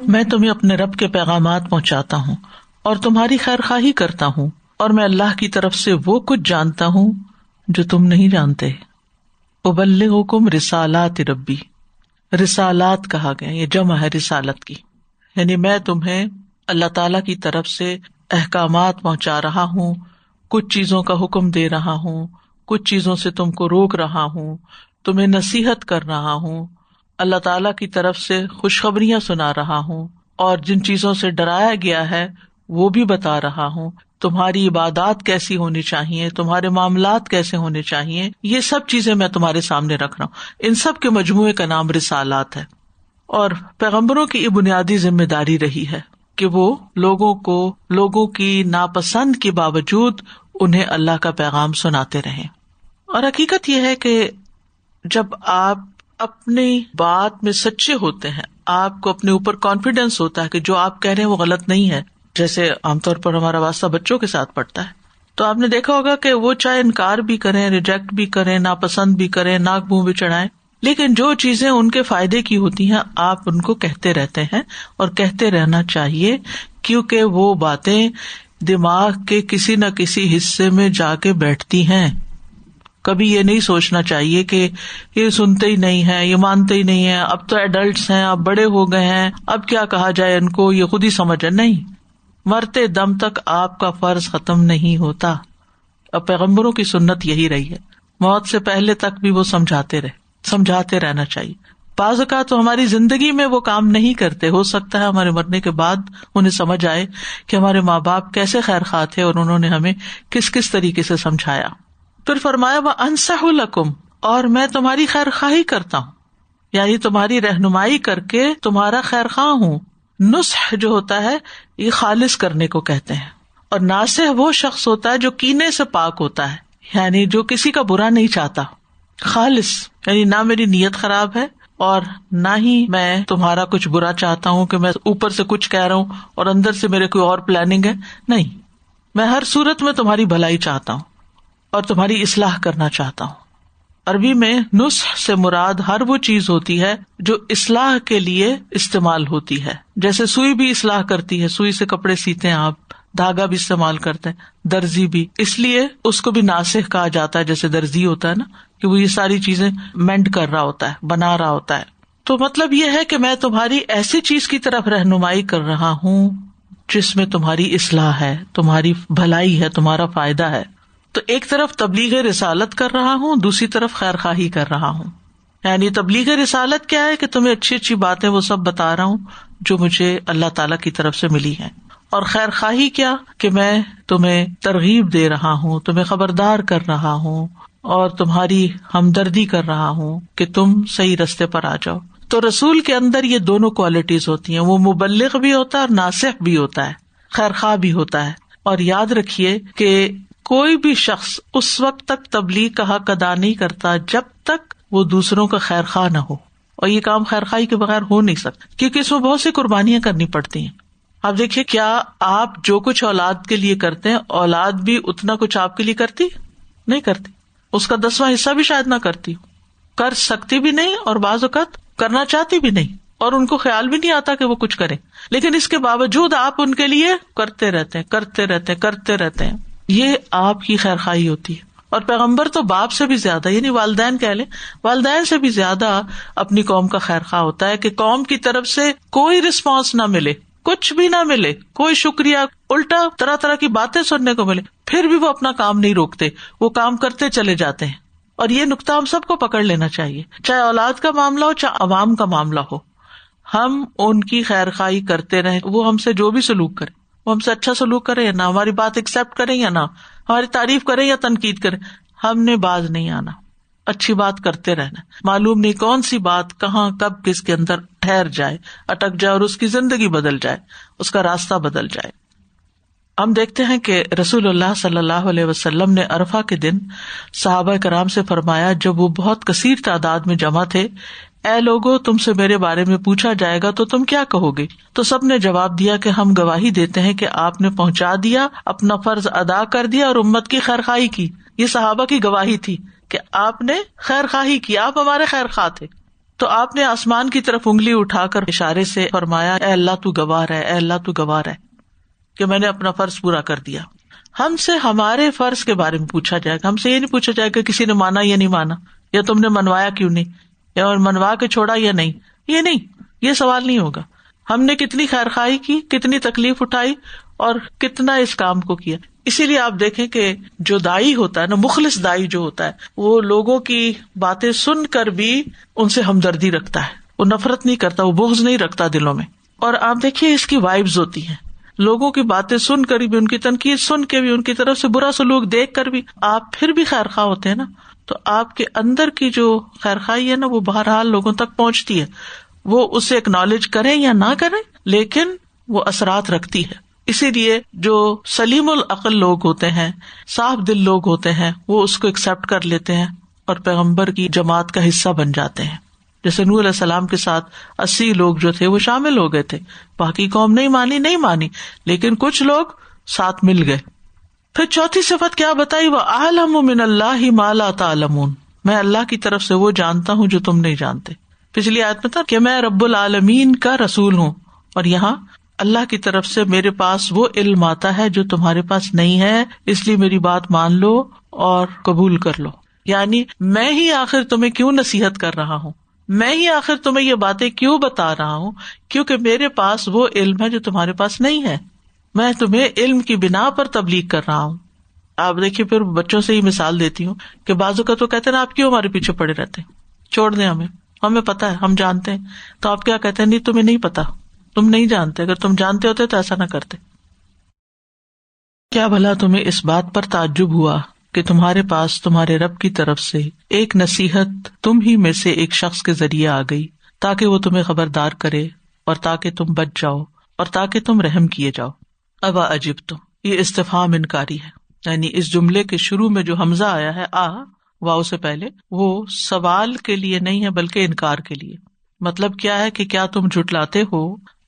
میں تمہیں اپنے رب کے پیغامات پہنچاتا ہوں اور تمہاری خیر خواہی کرتا ہوں، اور میں اللہ کی طرف سے وہ کچھ جانتا ہوں جو تم نہیں جانتے۔ ابلغکم رسالات ربی، رسالات کہا گیا، یہ جمع ہے رسالت کی، یعنی میں تمہیں اللہ تعالی کی طرف سے احکامات پہنچا رہا ہوں، کچھ چیزوں کا حکم دے رہا ہوں، کچھ چیزوں سے تم کو روک رہا ہوں، تمہیں نصیحت کر رہا ہوں، اللہ تعالی کی طرف سے خوشخبریاں سنا رہا ہوں، اور جن چیزوں سے ڈرایا گیا ہے وہ بھی بتا رہا ہوں، تمہاری عبادات کیسی ہونی چاہیے، تمہارے معاملات کیسے ہونے چاہیے، یہ سب چیزیں میں تمہارے سامنے رکھ رہا ہوں۔ ان سب کے مجموعے کا نام رسالات ہے۔ اور پیغمبروں کی یہ بنیادی ذمہ داری رہی ہے کہ وہ لوگوں کی ناپسند کے باوجود انہیں اللہ کا پیغام سناتے رہیں۔ اور حقیقت یہ ہے کہ جب آپ اپنی بات میں سچے ہوتے ہیں، آپ کو اپنے اوپر کانفیڈینس ہوتا ہے کہ جو آپ کہہ رہے ہیں وہ غلط نہیں ہے، جیسے عام طور پر ہمارا واسطہ بچوں کے ساتھ پڑتا ہے، تو آپ نے دیکھا ہوگا کہ وہ چاہے انکار بھی کریں، ریجیکٹ بھی کریں، ناپسند بھی کریں، ناک منہ بھی چڑھائیں، لیکن جو چیزیں ان کے فائدے کی ہوتی ہیں آپ ان کو کہتے رہتے ہیں، اور کہتے رہنا چاہیے، کیونکہ وہ باتیں دماغ کے کسی نہ کسی حصے میں جا کے بیٹھتی ہیں۔ کبھی یہ نہیں سوچنا چاہیے کہ یہ سنتے ہی نہیں ہیں، یہ مانتے ہی نہیں ہیں، اب تو ایڈلٹس ہیں، اب بڑے ہو گئے ہیں، اب کیا کہا جائے ان کو، یہ خود ہی سمجھ ہے۔ نہیں، مرتے دم تک آپ کا فرض ختم نہیں ہوتا۔ اب پیغمبروں کی سنت یہی رہی ہے، موت سے پہلے تک بھی وہ سمجھاتے رہنا چاہیے۔ بعض اوقات تو ہماری زندگی میں وہ کام نہیں کرتے، ہو سکتا ہے ہمارے مرنے کے بعد انہیں سمجھ آئے کہ ہمارے ماں باپ کیسے خیر خواہ تھے اور انہوں نے ہمیں کس کس طریقے سے سمجھایا۔ پھر فرمایا وَأَنصَحُ لَكُمْ، اور میں تمہاری خیر خواہی کرتا ہوں، یعنی تمہاری رہنمائی کر کے تمہارا خیر خواہ ہوں۔ نصح جو ہوتا ہے یہ خالص کرنے کو کہتے ہیں، اور ناصح وہ شخص ہوتا ہے جو کینے سے پاک ہوتا ہے، یعنی جو کسی کا برا نہیں چاہتا۔ خالص یعنی نہ میری نیت خراب ہے اور نہ ہی میں تمہارا کچھ برا چاہتا ہوں کہ میں اوپر سے کچھ کہہ رہا ہوں اور اندر سے میرے کوئی اور پلاننگ ہے، نہیں، میں ہر صورت میں تمہاری بھلائی چاہتا ہوں اور تمہاری اصلاح کرنا چاہتا ہوں۔ عربی میں نصح سے مراد ہر وہ چیز ہوتی ہے جو اصلاح کے لیے استعمال ہوتی ہے، جیسے سوئی بھی اصلاح کرتی ہے، سوئی سے کپڑے سیتے ہیں آپ، دھاگا بھی استعمال کرتے ہیں، درزی بھی، اس لیے اس کو بھی ناصح کہا جاتا ہے، جیسے درزی ہوتا ہے نا کہ وہ یہ ساری چیزیں مینڈ کر رہا ہوتا ہے، بنا رہا ہوتا ہے۔ تو مطلب یہ ہے کہ میں تمہاری ایسی چیز کی طرف رہنمائی کر رہا ہوں جس میں تمہاری اصلاح ہے، تمہاری بھلائی ہے، تمہارا فائدہ ہے۔ تو ایک طرف تبلیغ رسالت کر رہا ہوں، دوسری طرف خیر خواہی کر رہا ہوں۔ یعنی تبلیغ رسالت کیا ہے کہ تمہیں اچھی اچھی باتیں وہ سب بتا رہا ہوں جو مجھے اللہ تعالیٰ کی طرف سے ملی ہیں، اور خیر خواہی کیا کہ میں تمہیں ترغیب دے رہا ہوں، تمہیں خبردار کر رہا ہوں اور تمہاری ہمدردی کر رہا ہوں کہ تم صحیح رستے پر آ جاؤ۔ تو رسول کے اندر یہ دونوں کوالٹیز ہوتی ہیں، وہ مبلغ بھی ہوتا ہے اور ناصح بھی ہوتا ہے، خیر خواہ بھی ہوتا ہے۔ اور یاد رکھیے کہ کوئی بھی شخص اس وقت تک تبلیغ کا حق ادا نہیں کرتا جب تک وہ دوسروں کا خیر خواہ نہ ہو، اور یہ کام خیر خواہی کے بغیر ہو نہیں سکتا، کیونکہ اس میں بہت سی قربانیاں کرنی پڑتی ہیں۔ آپ دیکھیے، کیا آپ جو کچھ اولاد کے لیے کرتے ہیں، اولاد بھی اتنا کچھ آپ کے لیے کرتی نہیں کرتی، اس کا 10واں حصہ بھی شاید نہ کرتی ہو، کر سکتی بھی نہیں، اور بعض اوقات کرنا چاہتی بھی نہیں، اور ان کو خیال بھی نہیں آتا کہ وہ کچھ کریں، لیکن اس کے باوجود آپ ان کے لیے کرتے رہتے ہیں۔ یہ آپ کی خیر خواہی ہوتی ہے۔ اور پیغمبر تو باپ سے بھی زیادہ، یعنی والدین کہہ لیں، والدین سے بھی زیادہ اپنی قوم کا خیر خواہ ہوتا ہے کہ قوم کی طرف سے کوئی رسپانس نہ ملے، کچھ بھی نہ ملے، کوئی شکریہ، الٹا طرح طرح کی باتیں سننے کو ملے، پھر بھی وہ اپنا کام نہیں روکتے، وہ کام کرتے چلے جاتے ہیں۔ اور یہ نقطہ ہم سب کو پکڑ لینا چاہیے، چاہے اولاد کا معاملہ ہو چاہے عوام کا معاملہ ہو، ہم ان کی خیر خواہی کرتے رہیں، وہ ہم سے جو بھی سلوک کرے، وہ ہم سے اچھا سلوک کرے یا نہ، ہماری بات ایکسپٹ کریں یا نہ، ہماری تعریف کریں یا تنقید کریں، ہم نے باز نہیں آنا، اچھی بات کرتے رہنا۔ معلوم نہیں کون سی بات کہاں کب کس کے اندر ٹھہر جائے، اٹک جائے، اور اس کی زندگی بدل جائے، اس کا راستہ بدل جائے۔ ہم دیکھتے ہیں کہ رسول اللہ صلی اللہ علیہ وسلم نے عرفہ کے دن صحابہ کرام سے فرمایا، جب وہ بہت کثیر تعداد میں جمع تھے، اے لوگو، تم سے میرے بارے میں پوچھا جائے گا تو تم کیا کہو گے؟ تو سب نے جواب دیا کہ ہم گواہی دیتے ہیں کہ آپ نے پہنچا دیا، اپنا فرض ادا کر دیا اور امت کی خیر خواہی کی۔ یہ صحابہ کی گواہی تھی کہ آپ نے خیر خواہی کی، آپ ہمارے خیر خواہ تھے۔ تو آپ نے آسمان کی طرف انگلی اٹھا کر اشارے سے فرمایا، اے اللہ تو گواہ ہے، اے اللہ تو گواہ ہے۔ کہ میں نے اپنا فرض پورا کر دیا. ہم سے ہمارے فرض کے بارے میں پوچھا جائے گا. ہم سے یہ نہیں پوچھا جائے گا کسی نے مانا یا نہیں مانا, یا تم نے منوایا کیوں نہیں, یا منوا کے چھوڑا یا نہیں. یہ نہیں, یہ سوال نہیں ہوگا. ہم نے کتنی خیر خواہی کی, کتنی تکلیف اٹھائی اور کتنا اس کام کو کیا. اسی لیے آپ دیکھیں کہ جو دائی ہوتا ہے نا, مخلص دائی جو ہوتا ہے, وہ لوگوں کی باتیں سن کر بھی ان سے ہمدردی رکھتا ہے, وہ نفرت نہیں کرتا, وہ بغض نہیں رکھتا دلوں میں. اور آپ دیکھیے اس کی وائبز ہوتی ہیں, لوگوں کی باتیں سن کر بھی, ان کی تنقید سن کے بھی, ان کی طرف سے برا سلوک دیکھ کر بھی آپ پھر بھی خیر خواہ ہوتے ہیں نا, تو آپ کے اندر کی جو خیر خواہی ہے نا, وہ بہرحال لوگوں تک پہنچتی ہے. وہ اسے اکنالج کریں یا نہ کریں, لیکن وہ اثرات رکھتی ہے. اسی لیے جو سلیم العقل لوگ ہوتے ہیں, صاف دل لوگ ہوتے ہیں, وہ اس کو ایکسپٹ کر لیتے ہیں اور پیغمبر کی جماعت کا حصہ بن جاتے ہیں. جیسے نوح علیہ السلام کے ساتھ 80 لوگ جو تھے وہ شامل ہو گئے تھے. باقی قوم نہیں مانی, لیکن کچھ لوگ ساتھ مل گئے. پھر چوتھی صفت کیا بتائی, وَأَعْلَمُ مِنَ اللَّهِ مَا لَا تَعْلَمُونَ, میں اللہ کی طرف سے وہ جانتا ہوں جو تم نہیں جانتے. پچھلی آیت میں تھا کہ میں رب العالمین کا رسول ہوں, اور یہاں اللہ کی طرف سے میرے پاس وہ علم آتا ہے جو تمہارے پاس نہیں ہے, اس لیے میری بات مان لو اور قبول کر لو. یعنی میں ہی آخر تمہیں کیوں نصیحت کر رہا ہوں, میں ہی آخر تمہیں یہ باتیں کیوں بتا رہا ہوں, کیونکہ میرے پاس وہ علم ہے جو تمہارے پاس نہیں ہے. میں تمہیں علم کی بنا پر تبلیغ کر رہا ہوں. آپ دیکھیے, پھر بچوں سے ہی مثال دیتی ہوں کہ بعضوں کا تو کہتے ہیں نا, آپ کیوں ہمارے پیچھے پڑے رہتے ہیں, چھوڑ دیں ہمیں پتا ہے, ہم جانتے ہیں. تو آپ کیا کہتے ہیں, نہیں تمہیں نہیں پتا, تم نہیں جانتے, اگر تم جانتے ہوتے تو ایسا نہ کرتے. کیا بھلا تمہیں اس بات پر تعجب ہوا کہ تمہارے پاس تمہارے رب کی طرف سے ایک نصیحت تم ہی میں سے ایک شخص کے ذریعے آ گئی, تاکہ وہ تمہیں خبردار کرے اور تاکہ تم بچ جاؤ اور تاکہ تم رحم کیے جاؤ. اب عجبتم, یہ استفہام انکاری ہے, یعنی اس جملے کے شروع میں جو حمزہ آیا ہے واو سے پہلے, وہ سوال کے لیے نہیں ہے بلکہ انکار کے لیے. مطلب کیا ہے کہ کیا تم جھٹلاتے ہو,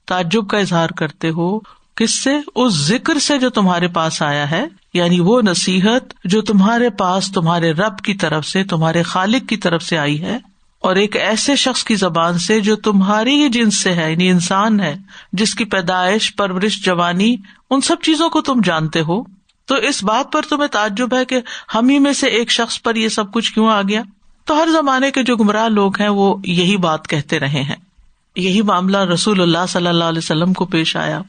تعجب کا اظہار کرتے ہو, کس سے, اس ذکر سے جو تمہارے پاس آیا ہے, یعنی وہ نصیحت جو تمہارے پاس تمہارے رب کی طرف سے, تمہارے خالق کی طرف سے آئی ہے, اور ایک ایسے شخص کی زبان سے جو تمہاری ہی جنس سے ہے, یعنی انسان ہے, جس کی پیدائش, پرورش, جوانی, ان سب چیزوں کو تم جانتے ہو. تو اس بات پر تمہیں تعجب ہے کہ ہم ہی میں سے ایک شخص پر یہ سب کچھ کیوں آ گیا. تو ہر زمانے کے جو گمراہ لوگ ہیں وہ یہی بات کہتے رہے ہیں. یہی معاملہ رسول اللہ صلی اللہ علیہ وسلم کو پیش آیا,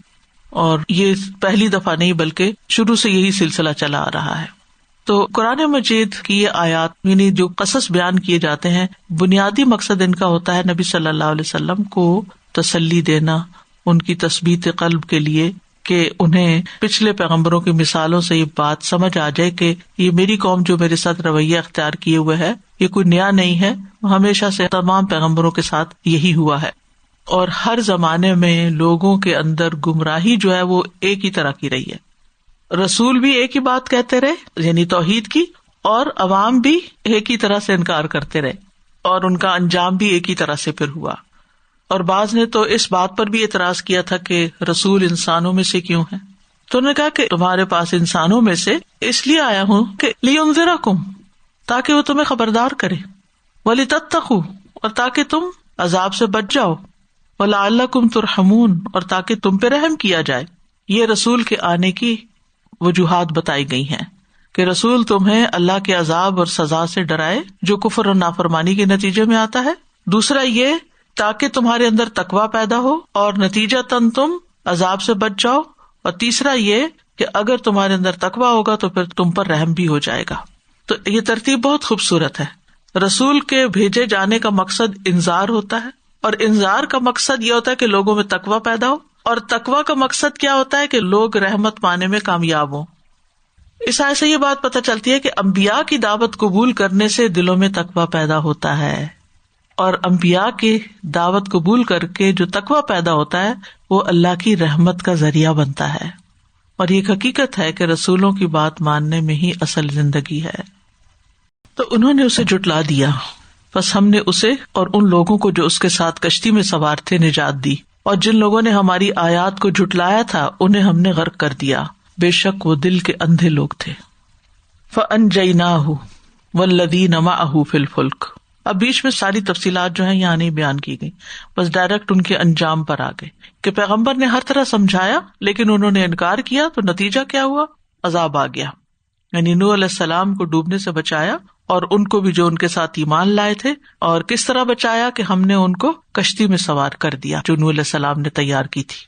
اور یہ پہلی دفعہ نہیں بلکہ شروع سے یہی سلسلہ چلا آ رہا ہے. تو قرآن مجید کی یہ آیات, یعنی جو قصص بیان کیے جاتے ہیں, بنیادی مقصد ان کا ہوتا ہے نبی صلی اللہ علیہ وسلم کو تسلی دینا, ان کی تثبیت قلب کے لیے, کہ انہیں پچھلے پیغمبروں کی مثالوں سے یہ بات سمجھ آ جائے کہ یہ میری قوم جو میرے ساتھ رویہ اختیار کیے ہوئے ہے, یہ کوئی نیا نہیں ہے, ہمیشہ سے تمام پیغمبروں کے ساتھ یہی ہوا ہے. اور ہر زمانے میں لوگوں کے اندر گمراہی جو ہے وہ ایک ہی طرح کی رہی ہے. رسول بھی ایک ہی بات کہتے رہے, یعنی توحید کی, اور عوام بھی ایک ہی طرح سے انکار کرتے رہے, اور ان کا انجام بھی ایک ہی طرح سے پھر ہوا. اور بعض نے تو اس بات پر بھی اعتراض کیا تھا کہ رسول انسانوں میں سے کیوں ہے. تو انہوں نے کہا کہ تمہارے پاس انسانوں میں سے اس لیے آیا ہوں کہ لِيُنذِرَكُمْ, تاکہ وہ تمہیں خبردار کرے, وَلِتَتَّقُوا, اور تاکہ تم عذاب سے بچ جاؤ, وَلَعَلَّكُمْ تُرْحَمُونَ, اور تاکہ تم پہ رحم کیا جائے. یہ رسول کے آنے کی وجوہات بتائی گئی ہیں کہ رسول تمہیں اللہ کے عذاب اور سزا سے ڈرائے جو کفر اور نافرمانی کے نتیجے میں آتا ہے. دوسرا یہ تاکہ تمہارے اندر تقویٰ پیدا ہو اور نتیجتاً تم عذاب سے بچ جاؤ. اور تیسرا یہ کہ اگر تمہارے اندر تقویٰ ہوگا تو پھر تم پر رحم بھی ہو جائے گا. تو یہ ترتیب بہت خوبصورت ہے. رسول کے بھیجے جانے کا مقصد انذار ہوتا ہے, اور انذار کا مقصد یہ ہوتا ہے کہ لوگوں میں تقویٰ پیدا ہو, اور تقویٰ کا مقصد کیا ہوتا ہے کہ لوگ رحمت پانے میں کامیاب ہوں. اس آیت سے یہ بات پتہ چلتی ہے کہ انبیاء کی دعوت قبول کرنے سے دلوں میں تقویٰ پیدا ہوتا ہے, اور انبیاء کی دعوت قبول کر کے جو تقویٰ پیدا ہوتا ہے وہ اللہ کی رحمت کا ذریعہ بنتا ہے. اور یہ حقیقت ہے کہ رسولوں کی بات ماننے میں ہی اصل زندگی ہے. تو انہوں نے اسے جھٹلا دیا, بس ہم نے اسے اور ان لوگوں کو جو اس کے ساتھ کشتی میں سوار تھے نجات دی, اور جن لوگوں نے ہماری آیات کو جھٹلایا تھا انہیں ہم نے غرق کر دیا, بے شک وہ دل کے اندھے لوگ تھے. فَأَنجَيْنَاهُ وَالَّذِينَ مَعَهُ فِي الْفُلْكِ, اب بیچ میں ساری تفصیلات جو ہیں یہاں نہیں بیان کی گئی، بس ڈائریکٹ ان کے انجام پر آ گئے کہ پیغمبر نے ہر طرح سمجھایا لیکن انہوں نے انکار کیا، تو نتیجہ کیا ہوا؟ عذاب آ گیا. یعنی نوح علیہ السلام کو ڈوبنے سے بچایا، اور ان کو بھی جو ان کے ساتھ ایمان لائے تھے. اور کس طرح بچایا کہ ہم نے ان کو کشتی میں سوار کر دیا جو نوح علیہ السلام نے تیار کی تھی،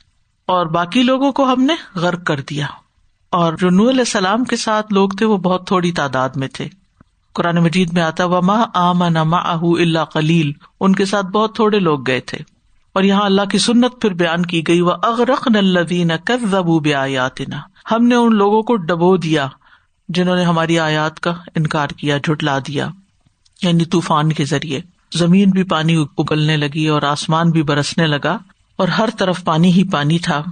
اور باقی لوگوں کو ہم نے غرق کر دیا. اور جو نوح علیہ السلام کے ساتھ لوگ تھے وہ بہت تھوڑی تعداد میں تھے. قرآن مجید میں آتا وما آمن معہ الا قلیل، ان کے ساتھ بہت تھوڑے لوگ گئے تھے. اور یہاں اللہ کی سنت پھر بیان کی گئی، وَأَغْرَقْنَا الَّذِينَ كَذَّبُوا بِآيَاتِنَا، ہم نے ان لوگوں کو ڈبو دیا جنہوں نے ہماری آیات کا انکار کیا، جھٹلا دیا. یعنی طوفان کے ذریعے زمین بھی پانی اگلنے لگی اور آسمان بھی برسنے لگا اور ہر طرف پانی ہی پانی تھا.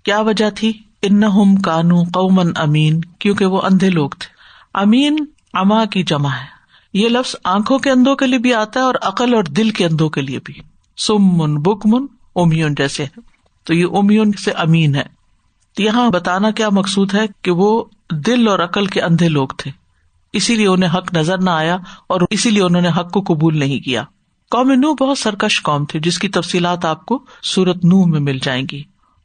کیا وجہ تھی؟ انہم کانوا قوما امین، کیونکہ وہ اندھے لوگ تھے. امین عما کی جمع ہے. یہ لفظ آنکھوں کے اندھوں کے لیے بھی آتا ہے اور عقل اور دل کے اندھوں کے لیے بھی. سمن بکمن امیون جیسے ہے، تو یہ امیون سے امین ہے. تو یہاں بتانا کیا مقصود ہے کہ وہ دل اور عقل کے اندھے لوگ تھے، اسی لیے انہیں حق نظر نہ آیا اور اسی لیے انہوں نے حق کو قبول نہیں کیا. قوم نوح بہت سرکش قوم تھی جس کی تفصیلات آپ کو سورۃ نوح میں مل جائیں گی.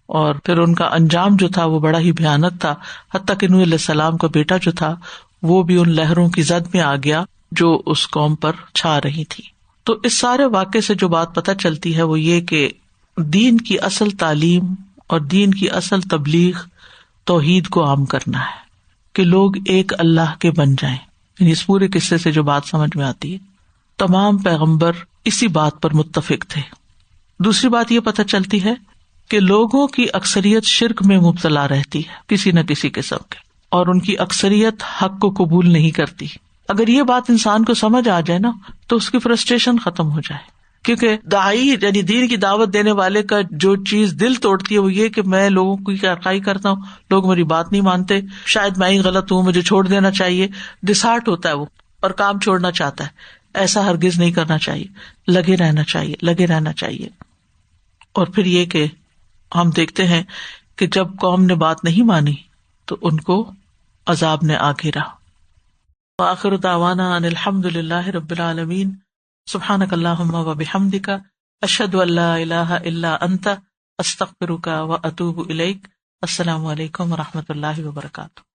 اور پھر ان کا انجام جو تھا وہ بڑا ہی بھیانک تھا، حتیٰ کہ نوح علیہ السلام کا بیٹا جو تھا وہ بھی ان لہروں کی زد میں آ گیا جو اس قوم پر چھا رہی تھی. تو اس سارے واقعے سے جو بات پتہ چلتی ہے وہ یہ کہ دین کی اصل تعلیم اور دین کی اصل تبلیغ توحید کو عام کرنا ہے، کہ لوگ ایک اللہ کے بن جائیں. یعنی اس پورے قصے سے جو بات سمجھ میں آتی ہے تمام پیغمبر اسی بات پر متفق تھے. دوسری بات یہ پتہ چلتی ہے کہ لوگوں کی اکثریت شرک میں مبتلا رہتی ہے کسی نہ کسی قسم کے، اور ان کی اکثریت حق کو قبول نہیں کرتی. اگر یہ بات انسان کو سمجھ آ جائے نا تو اس کی فرسٹریشن ختم ہو جائے. کیونکہ داعی یعنی دین کی دعوت دینے والے کا جو چیز دل توڑتی ہے وہ یہ کہ میں لوگوں کی کیائی کرتا ہوں، لوگ میری بات نہیں مانتے، شاید میں ہی غلط ہوں، مجھے چھوڑ دینا چاہیے. ڈسہارٹ ہوتا ہے وہ اور کام چھوڑنا چاہتا ہے. ایسا ہرگز نہیں کرنا چاہیے، لگے رہنا چاہیے، لگے رہنا چاہیے. اور پھر یہ کہ ہم دیکھتے ہیں کہ جب قوم نے بات نہیں مانی تو ان کو عذاب نے آ گھیرا. وآخر دعوانا ان الحمد للہ رب العالمین. سبحانک اللہم وبحمدک، اشہد ان لا الہ الا انت، استغفرک واتوب الیک. السلام علیکم ورحمۃ اللہ وبرکاتہ.